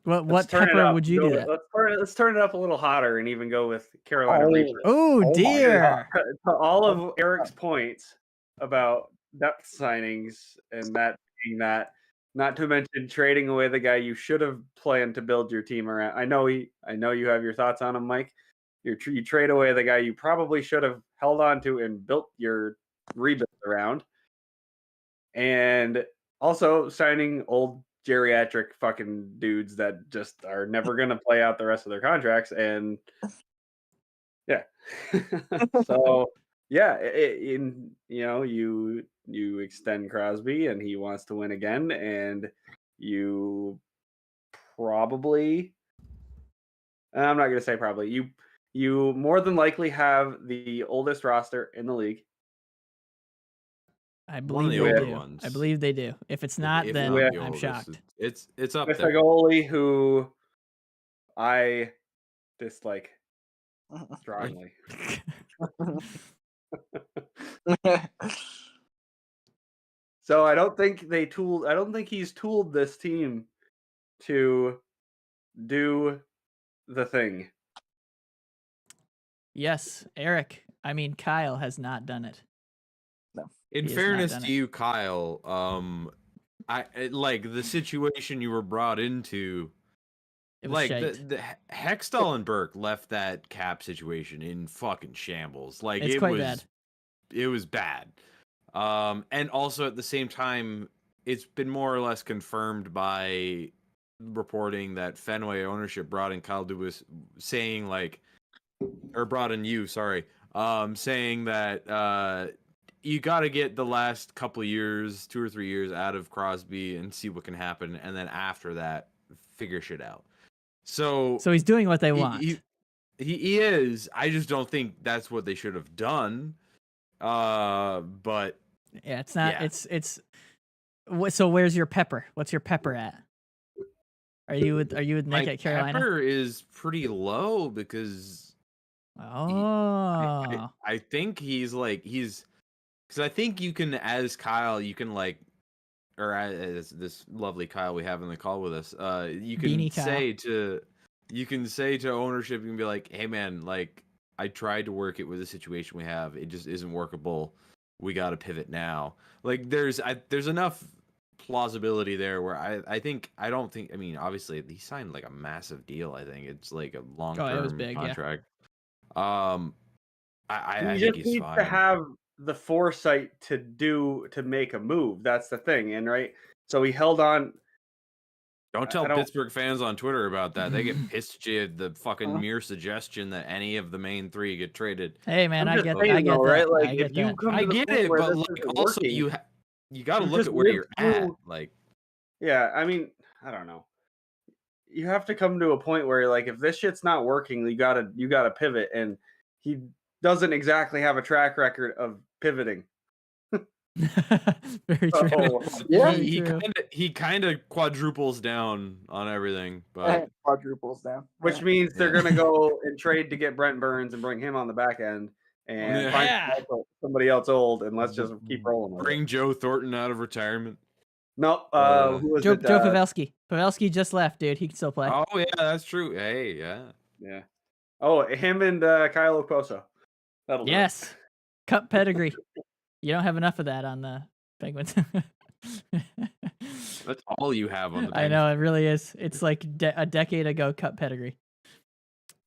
What pepper would you do that? Let's turn it up a little hotter and even go with Carolina Reapers. Oh dear! To all of Eric's points about depth signings and that being that, not to mention trading away the guy you should have planned to build your team around. I know you have your thoughts on him, Mike. You trade away the guy you probably should have held on to and built your rebuild around, and also signing old geriatric fucking dudes that just are never going to play out the rest of their contracts. And yeah. So yeah, you extend Crosby and he wants to win again, and you probably, I'm not going to say probably, you more than likely have the oldest roster in the league. I believe they do. I believe they do. If it's not, then I'm shocked. It's up with there. a goalie who I dislike strongly. So I don't think he's tooled this team to do the thing. Yes, Eric. I mean, Kyle has not done it. No. In fairness to you, Kyle, I like the situation you were brought into. Like the Hextall and Burke left that cap situation in fucking shambles. Like it's quite bad. It was bad. And also at the same time, it's been more or less confirmed by reporting that Fenway ownership brought in Kyle Dubas saying saying that you got to get the last couple of years, 2 or 3 years out of Crosby and see what can happen, and then after that, figure shit out. So he's doing what they want. He is. I just don't think that's what they should have done. But yeah, it's not. Yeah. It's. So where's your pepper? What's your pepper at? Are you with Nick at Carolina? Pepper is pretty low because. Oh. I think he's because I think you can, as Kyle, you can like, or as this lovely Kyle we have in the call with us, you can Beanie Kyle. say to ownership, you can be like, hey man, like I tried to work it with the situation we have, it just isn't workable. We got to pivot now. Like there's enough plausibility there where I mean obviously he signed like a massive deal. I think it's like a long-term contract. Yeah. I He think just he's needs fine. to have the foresight to make a move. That's the thing, and right. So he held on. Don't tell Pittsburgh fans on Twitter about that. They get pissed at you at the fucking mere suggestion that any of the main three get traded. Hey man, I get that. Right? Like I get if you that. come I to the get point it, where but this like isn't also working, you got to you look just at where lived you're through- at. Like, yeah, I mean, I don't know. You have to come to a point where like if this shit's not working, you gotta pivot, and he doesn't exactly have a track record of pivoting. Very true. So, Yeah. he kind of quadruples down on everything, but Quadruples down. which means they're gonna go and trade to get Brent Burns and bring him on the back end and find somebody else old, and let's just keep rolling with it. Bring Joe Thornton out of retirement. No, who was Joe it? Pavelski. Pavelski just left, dude. He can still play. Oh yeah, that's true. Hey, yeah. Oh, him and Kyle Okposo. That'll do it. Yes. Cup pedigree. You don't have enough of that on the Penguins. That's all you have on the Penguins. I know, it really is. It's like a decade ago cup pedigree.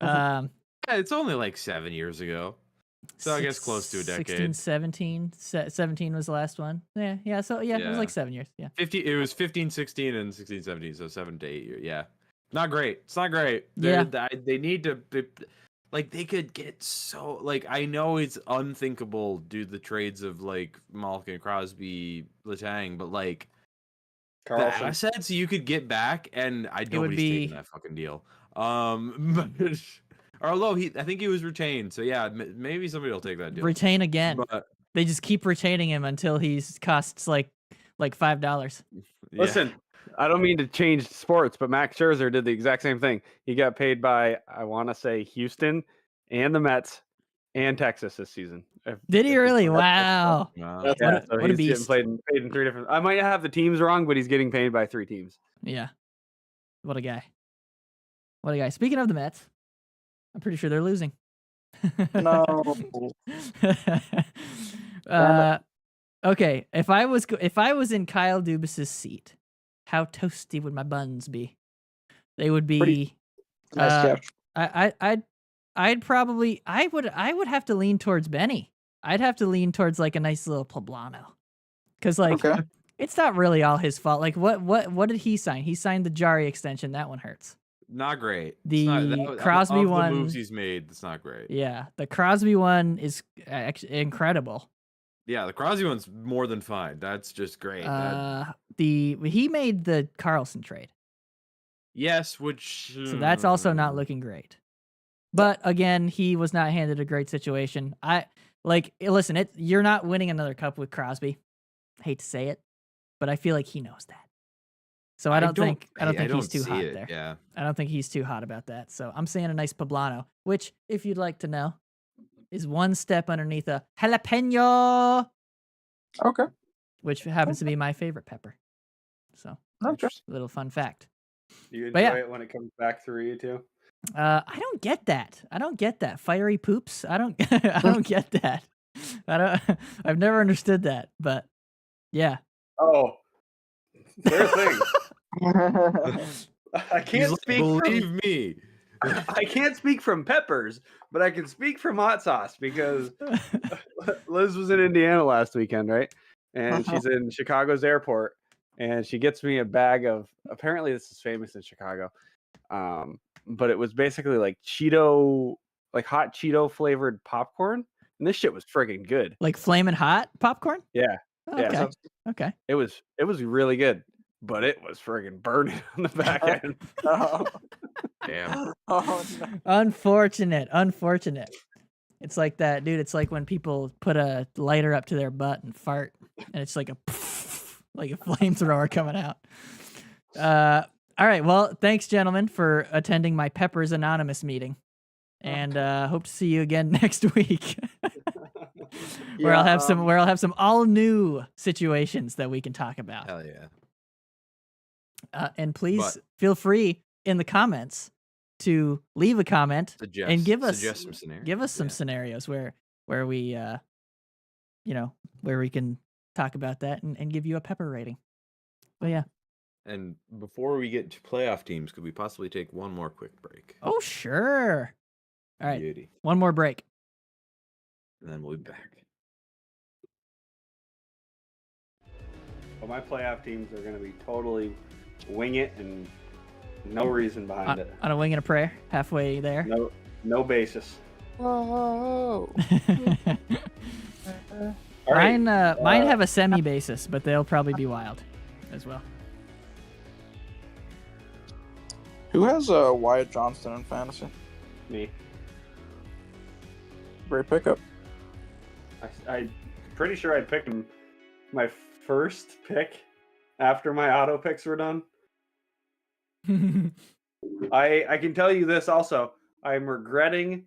Yeah, it's only like 7 years ago. So I guess close to a decade. 16, 17. 17 was the last one. Yeah. So it was like 7 years. Yeah. It was 15, 16, and 16, 17. So 7 to 8 years. Yeah. Not great. It's not great. Yeah. They need to like they could get so like I know it's unthinkable due to the trades of like Malkin, Crosby, Letang, but like Carlson. the assets you could get back, and nobody's taking that fucking deal. But although I think he was retained, so yeah, maybe somebody will take that deal. Retain again. But they just keep retaining him until he costs like $5. yeah. Listen, I don't mean to change sports, but Max Scherzer did the exact same thing. He got paid by, I want to say, Houston and the Mets and Texas this season. Did he really? Wow. Wow. Yeah, so what a he's beast. getting paid in 3 different. I might have the teams wrong, but he's getting paid by 3 teams. Yeah. What a guy. What a guy. Speaking of the Mets, I'm pretty sure they're losing. No. Okay. If I was in Kyle Dubas's seat, how toasty would my buns be? They would be. Nice catch. I would have to lean towards Benny. I'd have to lean towards like a nice little Poblano, because like it's not really all his fault. Like what did he sign? He signed the Jari extension. That one hurts. Not great. Crosby of one. The moves he's made, it's not great. Yeah, the Crosby one is incredible. Yeah, the Crosby one's more than fine. That's just great. He made the Carlson trade. Yes, which So that's also not looking great. But again, he was not handed a great situation. Listen, you're not winning another cup with Crosby. Hate to say it, but I feel like he knows that. So I don't think he's too hot there. Yeah. I don't think he's too hot about that. So I'm saying a nice Poblano, which, if you'd like to know, is one step underneath a jalapeno. Okay. Which happens to be my favorite pepper. So little fun fact. Do you enjoy it when it comes back through you too? I don't get that. Fiery poops. I don't get that. I've never understood that, but yeah. Oh, their thing. I can't speak. Believe me. I can't speak from peppers, but I can speak from hot sauce because Liz was in Indiana last weekend, right? And she's in Chicago's airport, and she gets me a bag of. Apparently, this is famous in Chicago, but it was basically like hot Cheeto flavored popcorn, and this shit was friggin' good. Like flaming hot popcorn? Yeah. Oh, okay. Okay. It was really good, but it was friggin' burning on the back end. Damn. Oh, no. Unfortunate. It's like that, dude. It's like when people put a lighter up to their butt and fart, and it's like like a flamethrower coming out. All right. Well, thanks, gentlemen, for attending my Peppers Anonymous meeting, and hope to see you again next week. where I'll have some all new situations that we can talk about. Hell yeah. And please feel free in the comments to leave a comment and give us some scenarios. Give us some scenarios where we where we can talk about that and give you a pepper rating. But yeah. And before we get to playoff teams, could we possibly take one more quick break? Oh, sure. All right. Beauty. One more break. And then we'll be back. Well, my playoff teams are going to be totally wing it and no reason behind it. On a wing and a prayer, halfway there. No basis. Whoa. Mine have a semi basis, but they'll probably be wild as well. Who has Wyatt Johnston in fantasy? Me. Great pickup. I'm pretty sure I picked him my first pick after my auto picks were done. I can tell you this also. I'm regretting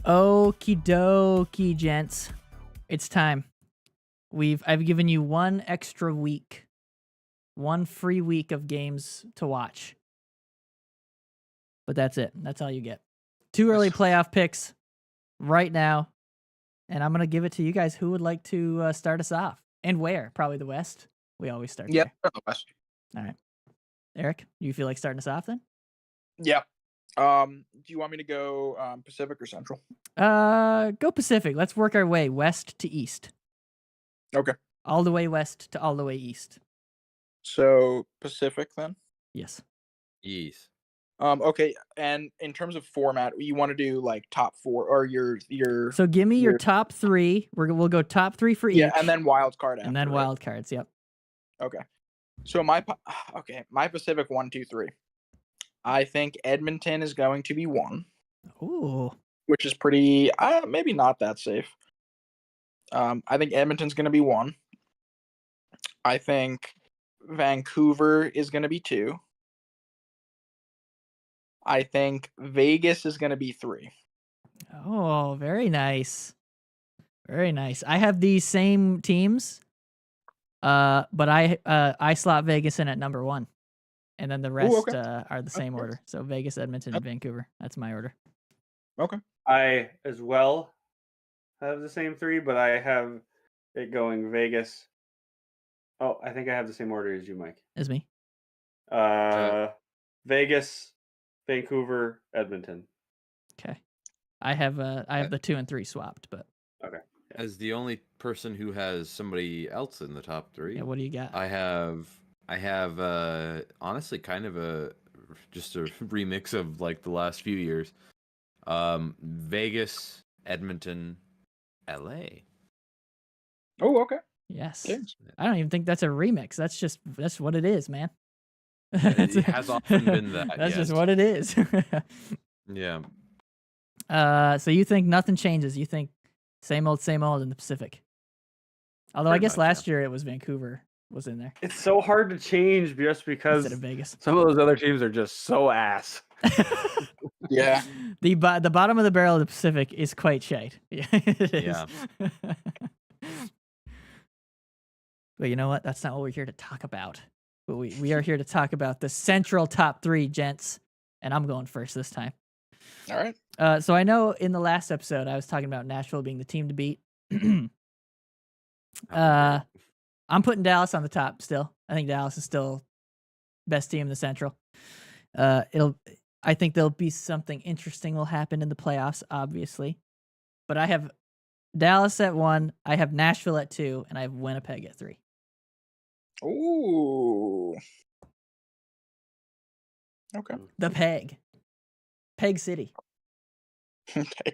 Okie dokie, gents. It's time. I've given you one extra week. One free week of games to watch. But that's it. That's all you get. 2 early playoff picks right now. And I'm going to give it to you guys. Who would like to start us off? And where? Probably the West. We always start Yep, there. the West. All right. Eric, do you feel like starting us off then? Yeah. Do you want me to go Pacific or Central? Go Pacific. Let's work our way west to east. Okay. All the way west to all the way east. So Pacific then. Yes. Yes. Okay, and in terms of format, you want to do like top 4 or your So give me your top 3. We'll go top 3 for each. Yeah, and then wild card after. And then right? wild cards. Yep. Okay. So my Pacific 1, 2, 3. I think Edmonton is going to be 1. Ooh. Which is pretty maybe not that safe. I think Edmonton's going to be 1. I think Vancouver is going to be 2. I think Vegas is going to be 3. Oh, very nice. Very nice. I have these same teams, but I slot Vegas in at number 1, and then the rest are the same order. So Vegas, Edmonton, and Vancouver. That's my order. Okay. I as well have the same 3, but I have it going Vegas. Oh, I think I have the same order as you, Mike. As me. Vegas, Vancouver, Edmonton. Okay. I have the 2 and 3 swapped, but okay. As the only person who has somebody else in the top 3, yeah, what do you got? I have honestly kind of just a remix of like the last few years. Vegas, Edmonton, LA. Oh, okay. Yes. Okay. I don't even think that's a remix. That's what it is, man. It has often been that. That's yes. just what it is. Yeah. So you think nothing changes? You think same old in the Pacific? Although I Pretty guess much, last year it was Vancouver was in there It's so hard to change just because instead of Vegas. some of those other teams are just so ass. Yeah. The bottom of the barrel of the Pacific is quite shite. Yeah, it is. Yeah. But you know what? That's not what we're here to talk about. But we are here to talk about the Central top 3, gents. And I'm going first this time. All right. So I know in the last episode I was talking about Nashville being the team to beat. I'm putting Dallas on the top still. I think Dallas is still best team in the Central. I think there'll be something interesting will happen in the playoffs, obviously. But I have Dallas at 1, I have Nashville at 2, and I have Winnipeg at 3. Ooh. Okay. The Peg. Peg City.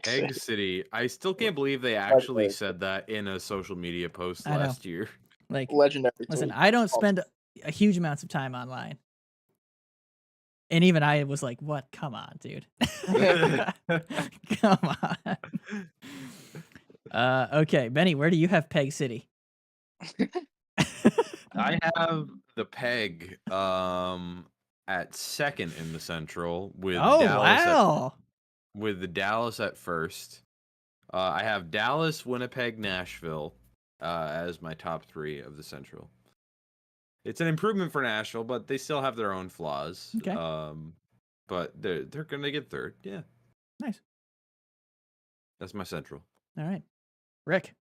Egg City. I still can't believe they actually said that in a social media post I know. last year. Like, Legendary. listen, tweet. I don't spend a huge amounts of time online. And even I was like, what? Come on, dude. Come on. Okay, Benny, where do you have Peg City? I have the Peg at 2nd in the Central with Dallas with the Dallas at 1st. I have Dallas, Winnipeg, Nashville as my top 3 of the Central. It's an improvement for Nashville, but they still have their own flaws. Okay. But they're gonna get 3rd. Yeah. Nice. That's my Central. All right. Rick.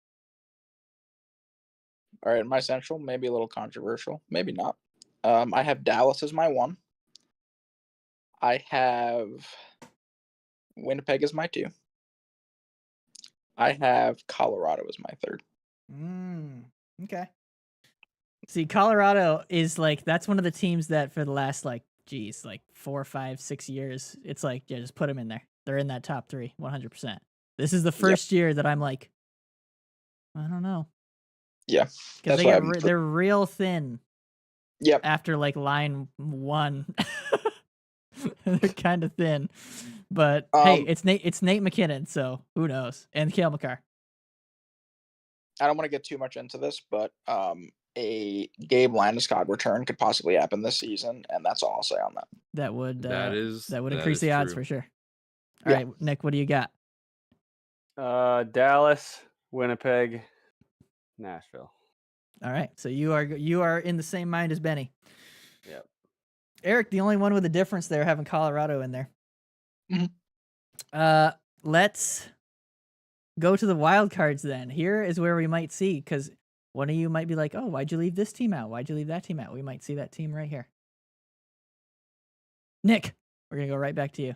All right, my Central, maybe a little controversial, maybe not. I have Dallas as my 1. I have Winnipeg as my 2. I have Colorado as my 3rd. Okay. See, Colorado is like, that's one of the teams that for the last 4, 5, 6 years, it's like, yeah, just put them in there. They're in that top 3, 100%. This is the first year that I'm like, I don't know. Yeah. Because they're real thin. Yep. After line 1. They're kind of thin. But hey, it's Nate McKinnon, so who knows? And Cale Makar. I don't want to get too much into this, but a Gabe Landeskog return could possibly happen this season, and that's all I'll say on that. That would that increase the odds true. for sure. All right, Nick, what do you got? Dallas, Winnipeg, Nashville. All right, so you are in the same mind as Benny. Yep. Eric, the only one with a difference there, having Colorado in there. Mhm. Let's go to the wild cards then. Here is where we might see, because one of you might be like, oh, why'd you leave this team out? Why'd you leave that team out? We might see that team right here. Nick, we're going to go right back to you.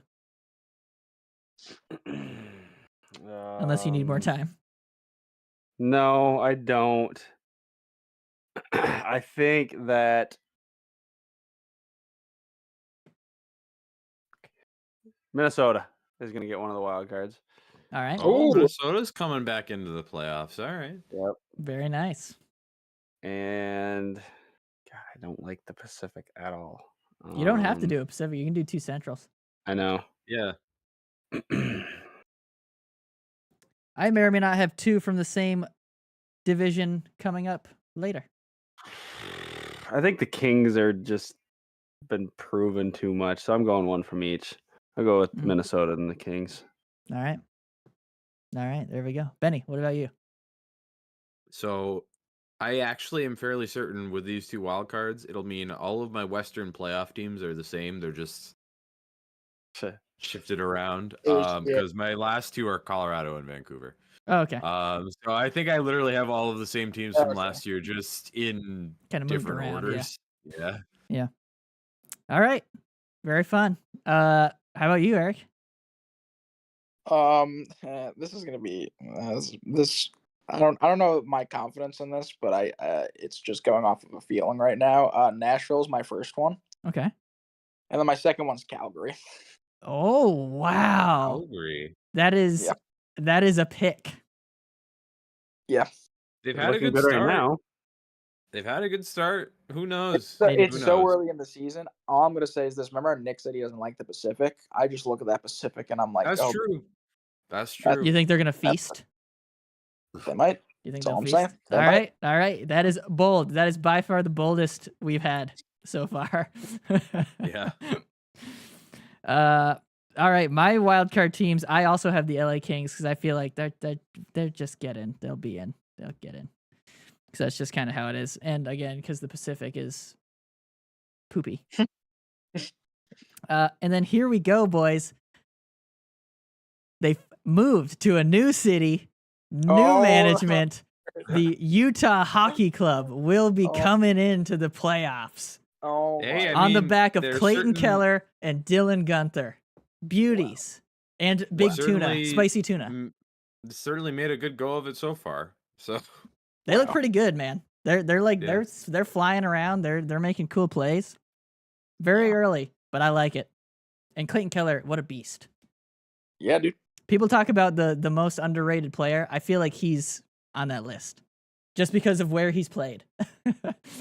Unless you need more time. No, I don't. I think that Minnesota is going to get one of the wild cards. All right. Oh, Minnesota's coming back into the playoffs. All right. Yep. Very nice. And God, I don't like the Pacific at all. You don't have to do a Pacific. You can do 2 Centrals. I know. Yeah. I may or may not have 2 from the same division coming up later. I think the Kings are just been proven too much, so I'm going 1 from each. I'll go with Minnesota and the Kings. All right. There we go. Benny, what about you? So I actually am fairly certain with these 2 wild cards, it'll mean all of my Western playoff teams are the same. They're just shifted around because my last 2 are Colorado and Vancouver. Oh, okay. So I think I literally have all of the same teams from last year, just in kind of moved different around, orders. Yeah. All right. Very fun. How about you, Eric? This is gonna be this. I don't know my confidence in this, but it's just going off of a feeling right now. Nashville's my first one. Okay. And then my second one's Calgary. Oh wow. Calgary. That is a pick. Yeah. They've had a good start. Right now. They've had a good start. Who knows? It's so early in the season. All I'm going to say is this. Remember Nick said he doesn't like the Pacific? I just look at that Pacific and I'm like, That's true. That's true. You think they're going to feast? They might. You think That's they'll all feast? I'm saying. All right. That is bold. That is by far the boldest we've had so far. Yeah. All right, my wildcard teams. I also have the LA Kings because I feel like they're just get in. They'll be in. They'll get in. Because that's just kind of how it is. And again, because the Pacific is poopy. And then here we go, boys. They moved to a new city, new management. The Utah Hockey Club will be coming into the playoffs. On the back of Clayton Keller and Dylan Gunther. Beauties. And big tuna, spicy tuna. Certainly made a good go of it so far. So they look pretty good, man. They're like they're flying around. They're making cool plays. Very early, but I like it. And Clayton Keller, what a beast. Yeah, dude. People talk about the most underrated player. I feel like he's on that list. Just because of where he's played.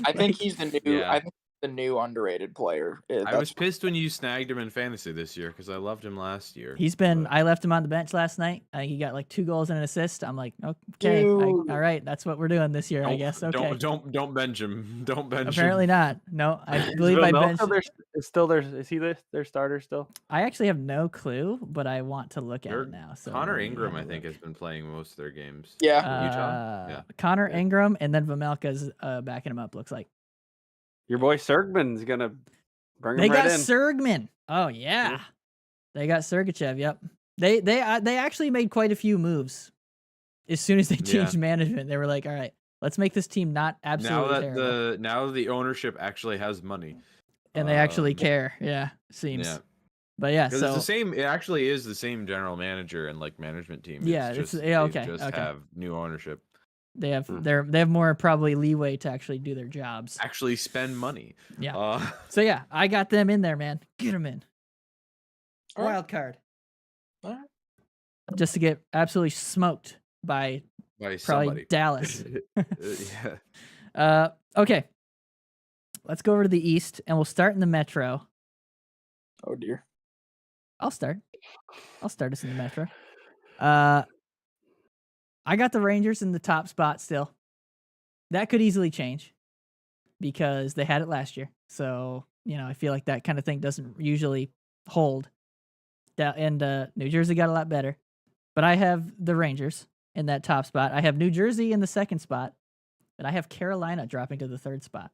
I think he's the new. Yeah. I think the new underrated player. I was pissed when you snagged him in fantasy this year because I loved him last year. He's been. I left him on the bench last night. He got like 2 goals and an assist. I'm like, okay, all right, that's what we're doing this year, I guess. Okay. Don't bench him. Don't bench him. Apparently not. No, I believe I benched. Is still there? Is he their starter still? I actually have no clue, but I want to look at it now. So Connor Ingram, I think, has been playing most of their games. Yeah, Utah. Yeah. Connor Ingram, and then Vamelka's backing him up. Looks like. Your boy Sergman's gonna bring him They right got in. Sergman. Oh yeah. They got Sergachev. Yep. They actually made quite a few moves. As soon as they changed management, they were like, "All right, let's make this team not absolutely terrible." Now the ownership actually has money, and they actually care. Yeah, seems. Yeah. But yeah, so it's the same. It actually is the same general manager and like management team. Yeah, it's just, okay. Just have new ownership. They have they have more probably leeway to actually do their jobs. Actually spend money. Yeah. So yeah, I got them in there, man. Get them in. Wild card. All right. Just to get absolutely smoked by probably somebody. Dallas. Yeah. Okay. Let's go over to the East, and we'll start in the Metro. Oh dear. I'll start us in the Metro. I got the Rangers in the top spot still. That could easily change because they had it last year. So, I feel like that kind of thing doesn't usually hold. And New Jersey got a lot better. But I have the Rangers in that top spot. I have New Jersey in the second spot. But I have Carolina dropping to the third spot.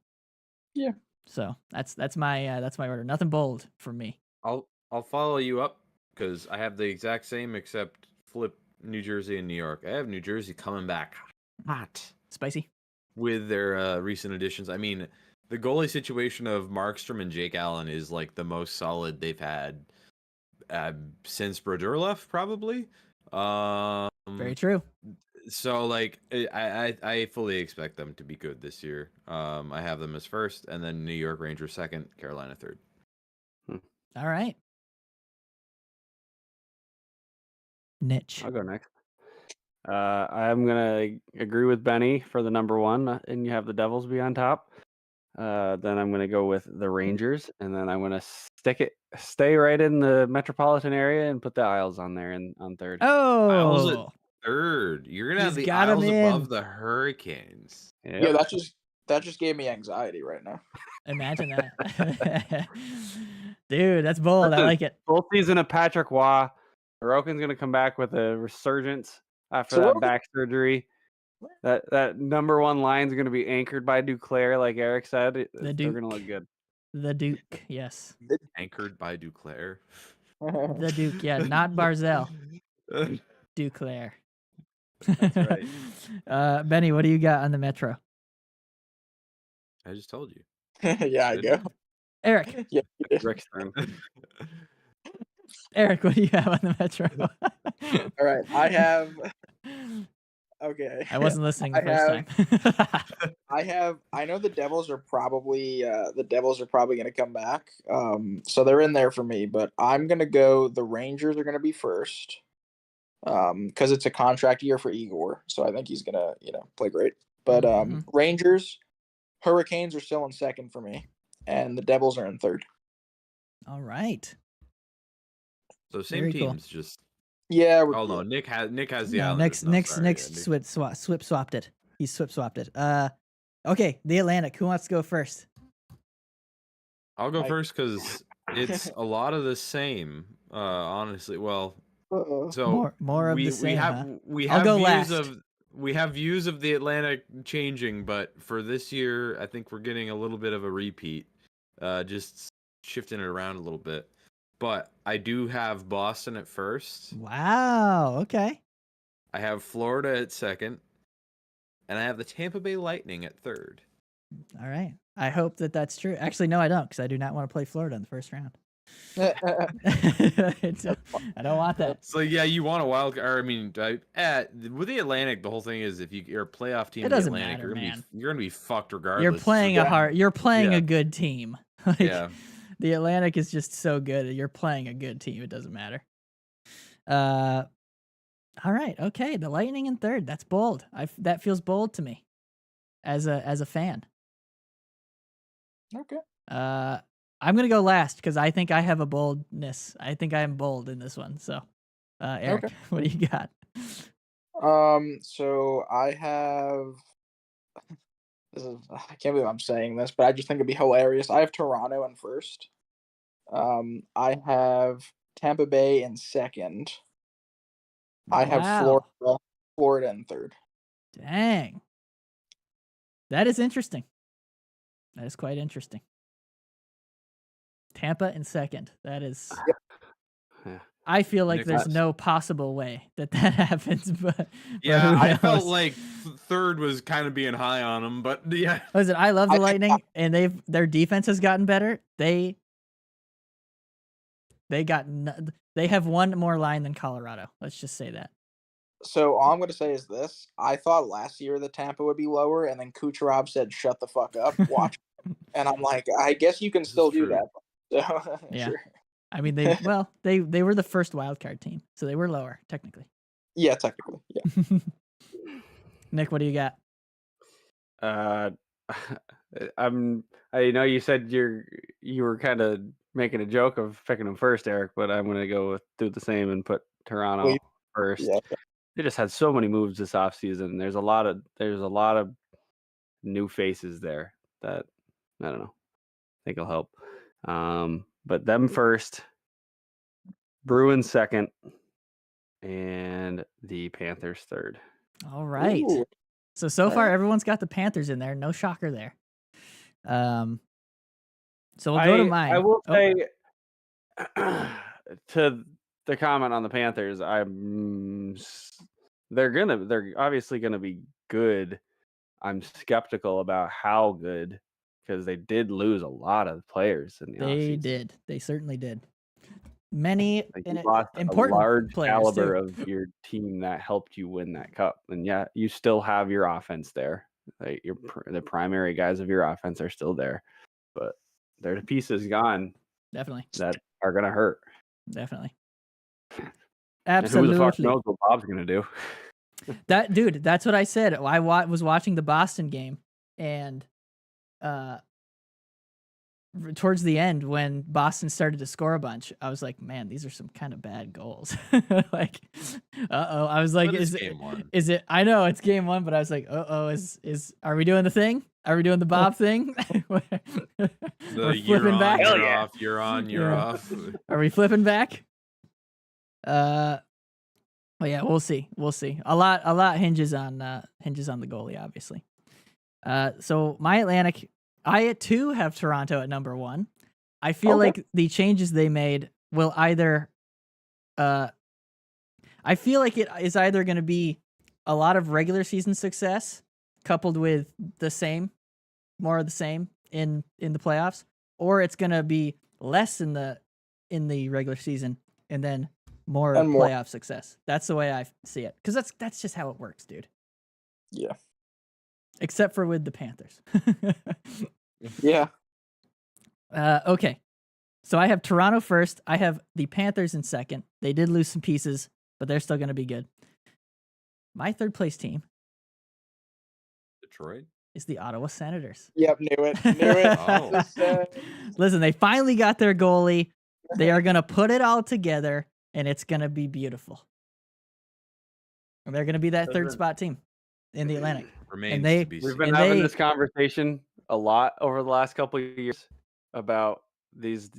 Yeah. So that's my order. Nothing bold for me. I'll follow you up because I have the exact same except flip New Jersey and New York. I have New Jersey coming back hot. Spicy. with their recent additions. I mean, the goalie situation of Markstrom and Jake Allen is like the most solid they've had since Brodeur left, probably. Very true. So like I fully expect them to be good this year. I have them as first, and then New York Rangers second, Carolina third. All right. Niche. I'll go next. I'm gonna agree with Benny for the number one, and you have the Devils be on top. Then I'm gonna go with the Rangers, and then I'm gonna stay right in the metropolitan area, and put the Isles on there and on third. Isles at Oh, third. You're gonna have He's the got 'em Isles in. above the Hurricanes. Yep. Yeah, that just gave me anxiety right now. imagine that. Dude, that's bold. I like it. Full season of Patrick Waugh. Sorokin's gonna come back with a resurgence after Sorokin- that back surgery. That number one line is going to be anchored by Duclair, like Eric said. They're going to look good. The Duke, yes. Anchored by Duclair. The Duke, yeah, not Barzell. Duclair. That's right. Benny, what do you got on the Metro? I just told you. Yeah, I go. Eric. Yeah, you did. Rick's turn. Eric, what do you have on the Metro? All right, I have. Okay. I wasn't listening the first time. I know the Devils are probably going to come back. So they're in there for me, but I'm going to go the Rangers are going to be first. Cuz it's a contract year for Igor, so I think he's going to, play great. But Rangers, Hurricanes are still in second for me, and the Devils are in third. All right. So same Very cool. teams, just Yeah. oh no, Nick has the No, Islanders. Nick's swip swapped it. He swapped it. Okay, the Atlantic. Who wants to go first? I'll go first because it's a lot of the same. Honestly, well, so more of the same. We I'll have go views last. we have views of the Atlantic changing, but for this year, I think we're getting a little bit of a repeat. Just shifting it around a little bit. But I do have Boston at first. Wow. Okay. I have Florida at second. And I have the Tampa Bay Lightning at third. All right. I hope that that's true. Actually, no, I don't, because I do not want to play Florida in the first round. I don't want that. So yeah, you want a wild card. I mean, with the Atlantic, the whole thing is if you're a playoff team, It doesn't the Atlantic, matter, you're gonna be fucked regardless. You're playing You're playing Yeah. a good team. Yeah. The Atlantic is just so good. You're playing a good team. It doesn't matter. All right. Okay. The Lightning in third. That's bold. That feels bold to me as a fan. Okay. I'm going to go last because I think I have a boldness. I think I am bold in this one. So, Eric, Okay. what do you got? So I have. I can't believe I'm saying this, but I just think it'd be hilarious. I have Toronto in first. I have Tampa Bay in second. I have Florida in third. Dang. That is interesting. That is quite interesting. Tampa in second. That is. Yeah. I feel like there's no possible way that happens, but yeah, I felt like third was kind of being high on them, but yeah. Listen, I love the Lightning, and their defense has gotten better. They have one more line than Colorado. Let's just say that. So all I'm going to say is this: I thought last year the Tampa would be lower, and then Kucherov said, "Shut the fuck up, watch." And I'm like, I guess you can still do that. So, yeah. Sure. I mean, they were the first wild card team, so they were lower technically. Yeah, technically. Yeah. Nick, what do you got? I know you said you were kind of making a joke of picking them first, Eric, but I'm going to do the same and put Toronto first. Yeah. They just had so many moves this offseason. There's a lot of new faces there that I don't know. I think will help. But them first, Bruins second, and the Panthers third. All right. Ooh. So far everyone's got the Panthers in there. No shocker there. So we'll go to mine. I will say to the comment on the Panthers, they're obviously gonna be good. I'm skeptical about how good, because they did lose a lot of players in the They offseason. did. They certainly did. Many You lost important a large players caliber too. of your team that helped you win that cup, and yeah, you still have your offense there. Like the primary guys of your offense are still there, but there are the pieces gone Definitely. that are gonna hurt. Definitely. And who the fuck Absolutely. knows what Bob's gonna do? That's what I said. I was watching the Boston game, and towards the end when Boston started to score a bunch, I was like, man, these are some kind of bad goals. Like, I was like, But it's is game one. Is it? I know it's game one, but I was like, are we doing the thing? Are we doing the Bob thing? We're The flipping you're back. on, Hell you're yeah. off, you're on, you're Yeah. off. Are we flipping back? Well, yeah, we'll see. We'll see. A lot hinges on the goalie, obviously. So my Atlantic, I too have Toronto at number 1. I feel like the changes they made will either, I feel like it is either going to be a lot of regular season success coupled with more of the same in the playoffs, or it's going to be less in the regular season and then more playoff success. That's the way I see it, because that's just how it works, dude. Yeah. Except for with the Panthers. Yeah. Okay. So I have Toronto first. I have the Panthers in second. They did lose some pieces, but they're still going to be good. My third place team Detroit is the Ottawa Senators. Yep, knew it. Oh. Listen, they finally got their goalie. They are going to put it all together, and it's going to be beautiful. And they're going to be that third spot team in the Atlantic. Remains they- to be We've seen. been having this conversation a lot over the last couple of years about these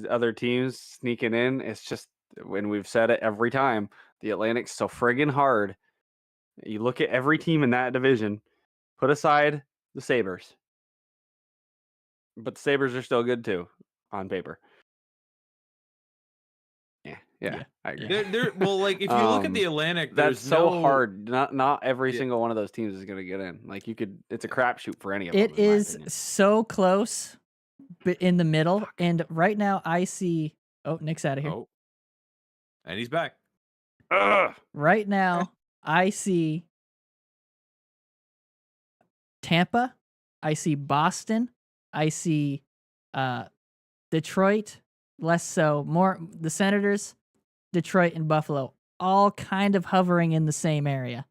other teams sneaking in. It's just, when we've said it every time, the Atlantic's so friggin' hard. You look at every team in that division, put aside the Sabres, but the Sabres are still good too on paper. Yeah, I agree. Well, like, if you look at the Atlantic, That's there's so no hard. Not every single one of those teams is going to get in. Like, it's a crapshoot for any of them. It is so close, but in the middle. And right now I see, Nick's out of here. Oh, and he's back. Right now I see Tampa, I see Boston, I see Detroit, less so, more the Senators, Detroit, and Buffalo, all kind of hovering in the same area.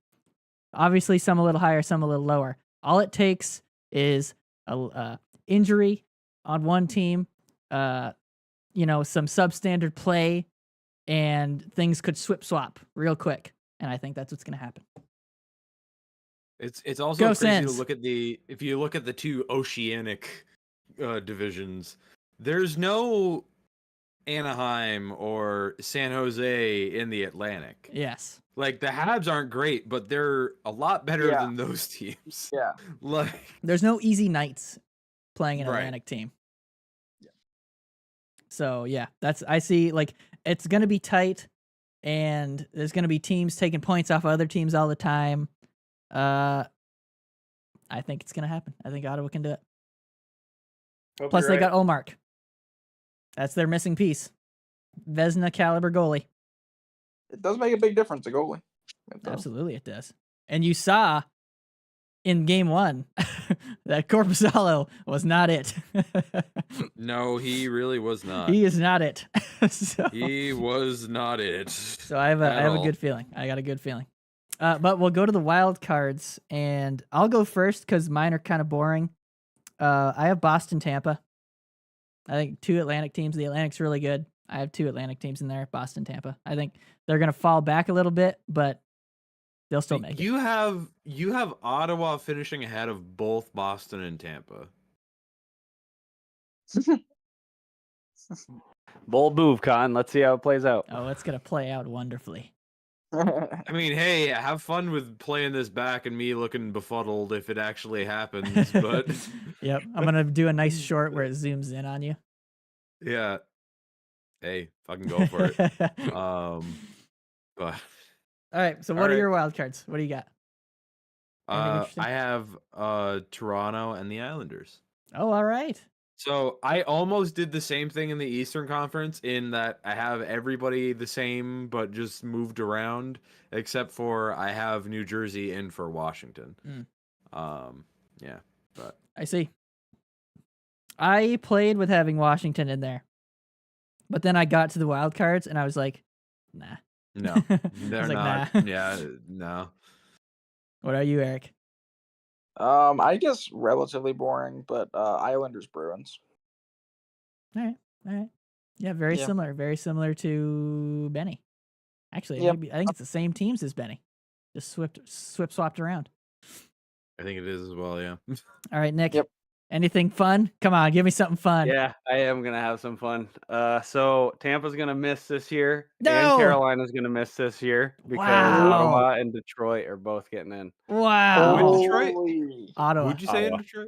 Obviously, some a little higher, some a little lower. All it takes is a injury on one team, some substandard play, and things could swap real quick. And I think that's what's going to happen. It's also Go crazy Sens. to look at if you look at the two oceanic divisions, there's no Anaheim or San Jose in the Atlantic. Yes. Like, the Habs aren't great, but they're a lot better than those teams. Yeah. Like, There's no easy nights playing an Right. Atlantic team. So yeah, I see, like, it's gonna be tight, and there's gonna be teams taking points off of other teams all the time. I think it's gonna happen. I think Ottawa can do it. Plus, they got Ullmark. That's their missing piece. Vezina caliber goalie. It does make a big difference, a goalie. Absolutely, it does. And you saw in game 1 that Korpisalo was not it. no, he really was not. He is not it. He was not it. So I have a good feeling. I got a good feeling. But we'll go to the wild cards, and I'll go first because mine are kind of boring. I have Boston, Tampa. I think 2 Atlantic teams. The Atlantic's really good. I have 2 Atlantic teams in there, Boston, Tampa. I think they're going to fall back a little bit, but they'll still make it. You have Ottawa finishing ahead of both Boston and Tampa. Bold move, Con. Let's see how it plays out. Oh, it's going to play out wonderfully. I mean, hey, have fun with playing this back and me looking befuddled if it actually happens, but Yep, I'm going to do a nice short where it zooms in on you. yeah. Hey, fucking go for it. But All right, so what are your wild cards? What do you got? interesting? I have Toronto and the Islanders. Oh, all right. So I almost did the same thing in the Eastern Conference in that I have everybody the same, but just moved around, except for I have New Jersey in for Washington. Yeah, but I see. I played with having Washington in there, but then I got to the wild cards and I was like, nah. no, I they're was like, not. nah. Yeah, no. What are you, Eric? I guess relatively boring, but Islanders Bruins. All right. Yeah, very Yeah. similar to Benny. Actually, Yep. maybe I think it's the same teams as Benny, just swapped around. I think it is as well. Yeah. All right, Nick. Yep. Anything fun? Come on, give me something fun. Yeah, I am gonna have some fun. So Tampa's gonna miss this year, No! and Carolina's gonna miss this year because Wow. Ottawa and Detroit are both getting in. Wow. Who in Detroit? Holy. Ottawa. Who'd you say in Ottawa. Detroit?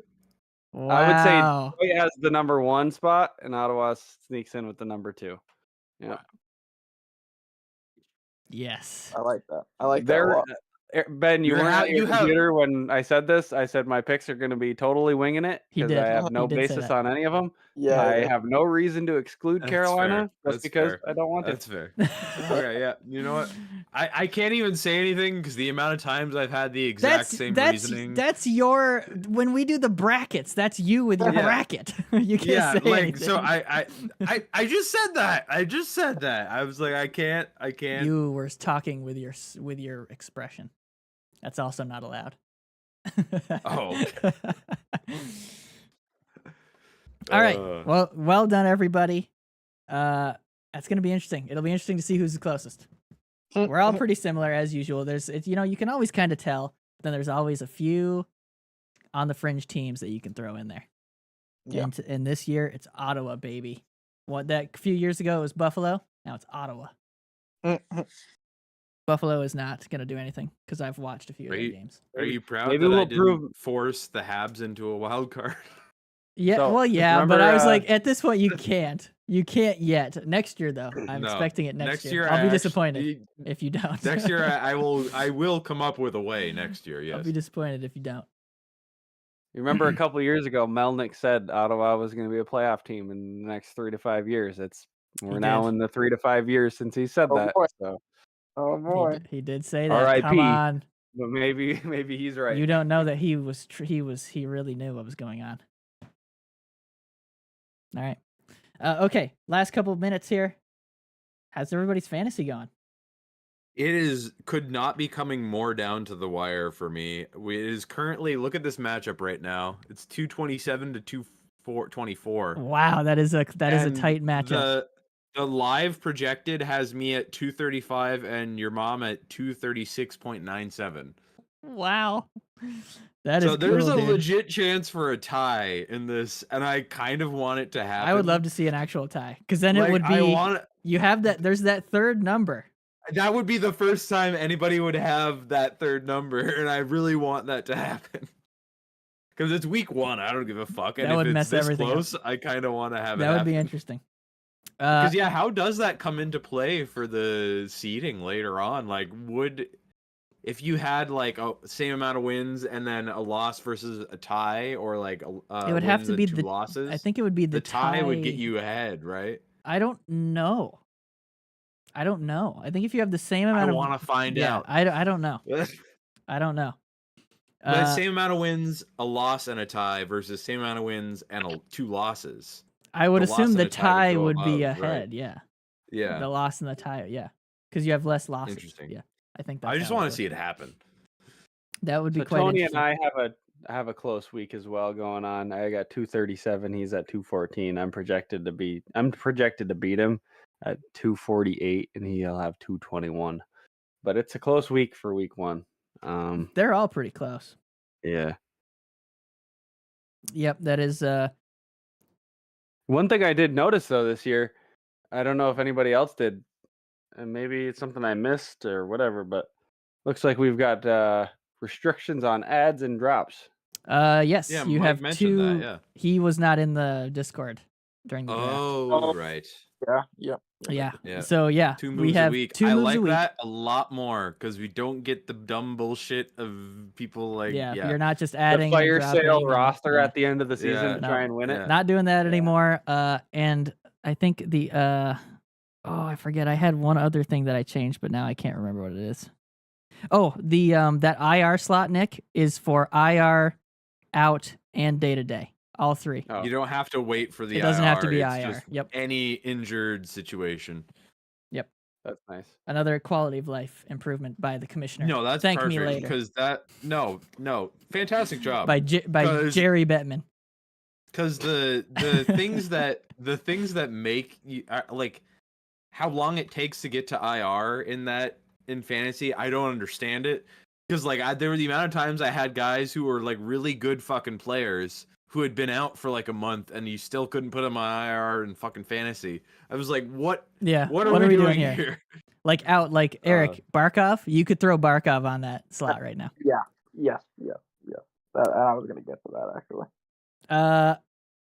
Wow. I would say Detroit has the number 1 spot, and Ottawa sneaks in with the number 2. Yeah, Yes. I like that. I like that a lot. Ben, you You're weren't ha- at your you have- computer when I said this. I said my picks are going to be totally winging it He because did. I have He no did say basis that. on any of them. Yeah. I yeah. have no reason to exclude That's Carolina fair. just That's because fair. I don't want to. That's fair. Okay, yeah. You know what? I can't even say anything because the amount of times I've had the exact same reasoning. That's your when we do the brackets. That's you with your Yeah. bracket. You can't Yeah, say like anything. so I just said that. I just said that. I was like, I can't. You were talking with your expression. That's also not allowed. Oh. All right. Well done, everybody. That's gonna be interesting. It'll be interesting to see who's the closest. We're all pretty similar as usual. You can always kind of tell. But then there's always a few on the fringe teams that you can throw in there. Yeah. And this year it's Ottawa, baby. A few years ago it was Buffalo. Now it's Ottawa. Buffalo is not going to do anything because I've watched a few of their games. Are you proud Maybe that we'll I didn't force the Habs into a wild card? Yeah, So, well, yeah, remember, but I was like, at this point, you can't. You can't yet. Next year, though, I'm No. expecting it next year. year I'll I be actually- disappointed if you don't. Next year I will come up with a way next year. I'll Yes. be disappointed if you don't. You remember a couple years ago, Melnick said Ottawa was going to be a playoff team in the next 3 to 5 years. We're now in the 3 to 5 years since he said Oh, that. boy. So, Oh boy. He did say that. R.I.P.. Come on. but maybe he's right. You don't know that he really knew what was going on. All right. Okay. Last couple of minutes here. How's everybody's fantasy going? It could not be coming more down to the wire for me. It is currently, look at this matchup right now. It's 227 to 224. Wow, that is a tight matchup. The live projected has me at 235 and your mom at 236.97. Wow. That is so there's cool, a dude. legit chance for a tie in this, and I kind of want it to happen. I would love to see an actual tie because then it would be you have that. There's that third number. That would be the first time anybody would have that third number, and I really want that to happen. Because it's week 1, I don't give a fuck. And That would if it's mess this everything close, I kind of want to have it That would happen. be interesting. Because how does that come into play for the seeding later on? Like, if you had like a same amount of wins and then a loss versus a tie, or like it would have to be 2 losses, I think it would be the tie would get you ahead, right? I don't know. I think if you have the same amount I want to find out. I don't know. I don't know. But same amount of wins, a loss and a tie versus same amount of wins and 2 losses. I would the loss assume and the a tie tie would would go be above, right? ahead. Yeah. Yeah. The loss and the tie. Yeah. Because you have less losses. Interesting. Yeah. I think that's I just how want would to see it happen. That would be So quite Tony and interesting. I have a close week as well going on. I got 237. He's at 214. I'm projected to beat him at 248, and he'll have 221. But it's a close week for week 1. They're all pretty close. Yeah. Yep. That is. One thing I did notice though this year, I don't know if anybody else did, and maybe it's something I missed or whatever, but looks like we've got restrictions on ads and drops. Yes. Yeah, you Mike have mentioned 2. that, yeah. He was not in the Discord during the draft. Oh, right. Yeah. Yeah. Yeah. So yeah, 2 moves we have a week. 2 I moves like a week. that a lot more because we don't get the dumb bullshit of people like Yeah, yeah. you're not just The adding and fire dropping sale and- roster yeah. at the end of the season Yeah. to No. try and win it. Yeah. Not doing that Yeah. anymore. And I think the I forget. I had one other thing that I changed, but now I can't remember what it is. Oh, the that IR slot, Nick, is for IR, out, and day to day. All 3. Oh. You don't have to wait for the It doesn't have to be It's IR. just Yep. any injured situation. That's nice. Another quality of life improvement by the commissioner. No, that's Thank me perfect later. because that no, fantastic job. By 'Cause- Jerry Bettman. Because the things that make you like how long it takes to get to IR in fantasy, I don't understand it. Because like there were the amount of times I had guys who were like really good fucking players who had been out for like a month and you still couldn't put them on IR in fucking fantasy. I was like, what? Yeah. What are we doing here? Like out, like Eric Barkov. You could throw Barkov on that slot right now. Yes. That, I was gonna get to that actually.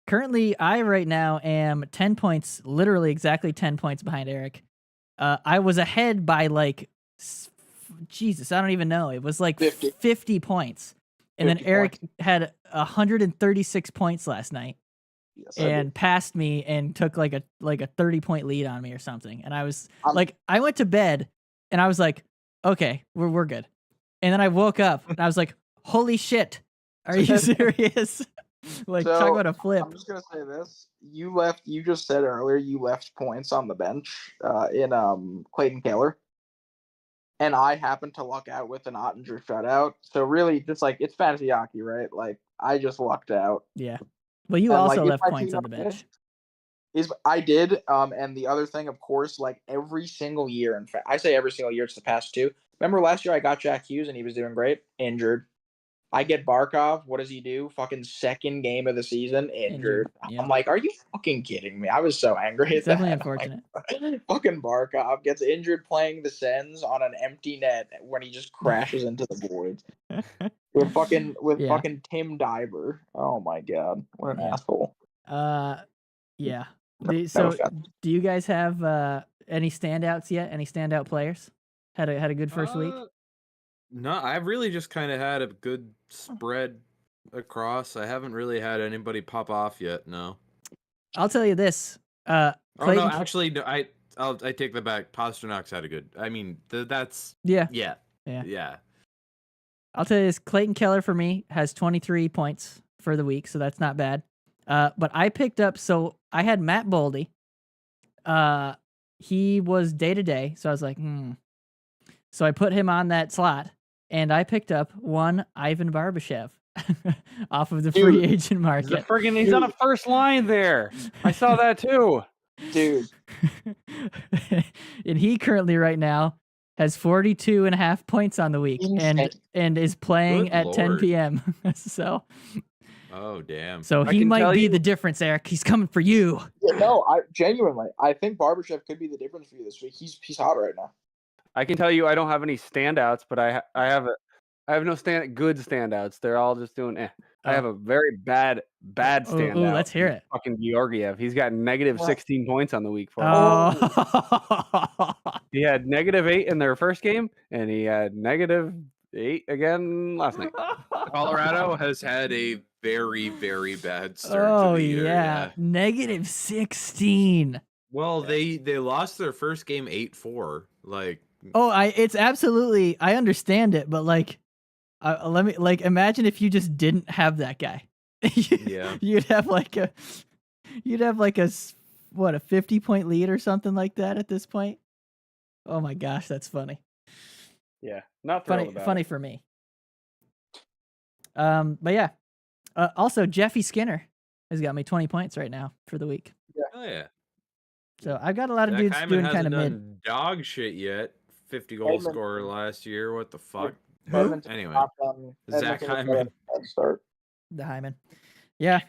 Currently, I right now am 10 points, literally exactly 10 points behind Eric. I was ahead by like, Jesus, I don't even know. It was like 50 points. And then 50 Eric had 136 points last night Yes, and passed me and took like a 30-point lead on me or something. And I was I'm- like, I went to bed and I was like, okay, we're good. And then I woke up and I was like, holy shit, are you serious? Like, So, talk about a flip. I'm just gonna say this: you just said earlier you left points on the bench in Clayton Keller, and I happened to luck out with an Ottinger shutout. So really, just like it's fantasy hockey, right? Like I just lucked out. Yeah. Well, you And, also like, left if my points team on the okay, bench. I did. And the other thing, of course, like every single year. In fact, I say every single year. It's the past 2. Remember last year I got Jack Hughes and he was doing great. Injured. I get Barkov. What does he do? Fucking second game of the season, injured. Yep. I'm like, are you fucking kidding me? I was so angry It's at definitely that. I'm unfortunate. like, fucking Barkov gets injured playing the Sens on an empty net when he just crashes into the boards. With Yeah. fucking Tim Diver. Oh my god, what an Yeah. asshole. Yeah. That So, was bad. do you guys have any standouts yet? Any standout players? Had a good first week? No, I've really just kind of had a good spread across. I haven't really had anybody pop off yet. No. I'll tell you this. Oh no, Clayton- actually, no, I take that back. Pasternak's had a good. I mean, that's Yeah. yeah. I'll tell you this. Clayton Keller for me has 23 points for the week, so that's not bad. But I picked up. So I had Matt Boldy. He was day to day, so I was like, So I put him on that slot, and I picked up one Ivan Barbashev off of the free agent market. He's on a first line there. I saw that too. Dude. And he currently right now has 42.5 points on the week and is playing Good at 10 Lord. p.m. So Oh damn. I he can might tell be you- the difference, Eric. He's coming for you. Yeah, no, I genuinely I think Barbashev could be the difference for you this week. He's hot right now. I can tell you I don't have any standouts, but I have no good standouts. They're all just doing eh. I have a very bad standout. Ooh, let's hear it. Fucking Georgiev. He's got negative 16 points on the week for him. Oh. He had -8 in their first game, and he had -8 again last night. Colorado has had a very, very bad start Oh to the year. yeah. Negative 16. Well, they lost their first game 8-4. Like Oh, it's absolutely. I understand it, but like, let me imagine if you just didn't have that guy. Yeah. You'd have like a 50-point lead or something like that at this point. Oh my gosh, that's funny. Yeah, not thrilled about Funny it. for me. But yeah. Also, Jeffy Skinner has got me 20 points right now for the week. oh yeah. So I've got a lot of Zach dudes Hyman doing hasn't kind of mid. done dog shit yet. 50-goal Edmonton. scorer last year. What the fuck? Edmonton Anyway, popped on Zach Edmonton Hyman. with a bad start. The Hyman. Yeah.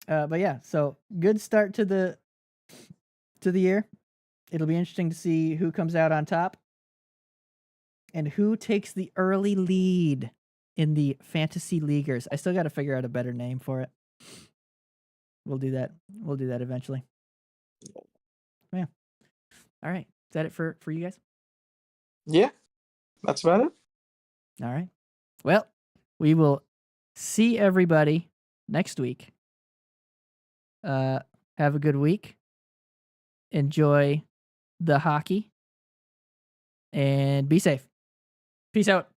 But yeah, so good start to the year. It'll be interesting to see who comes out on top and who takes the early lead in the fantasy leaguers. I still got to figure out a better name for it. We'll do that. We'll do that eventually. Yeah. All right. Is that it for you guys? Yeah, that's about it. All right. Well, we will see everybody next week. Have a good week. Enjoy the hockey and be safe. Peace out.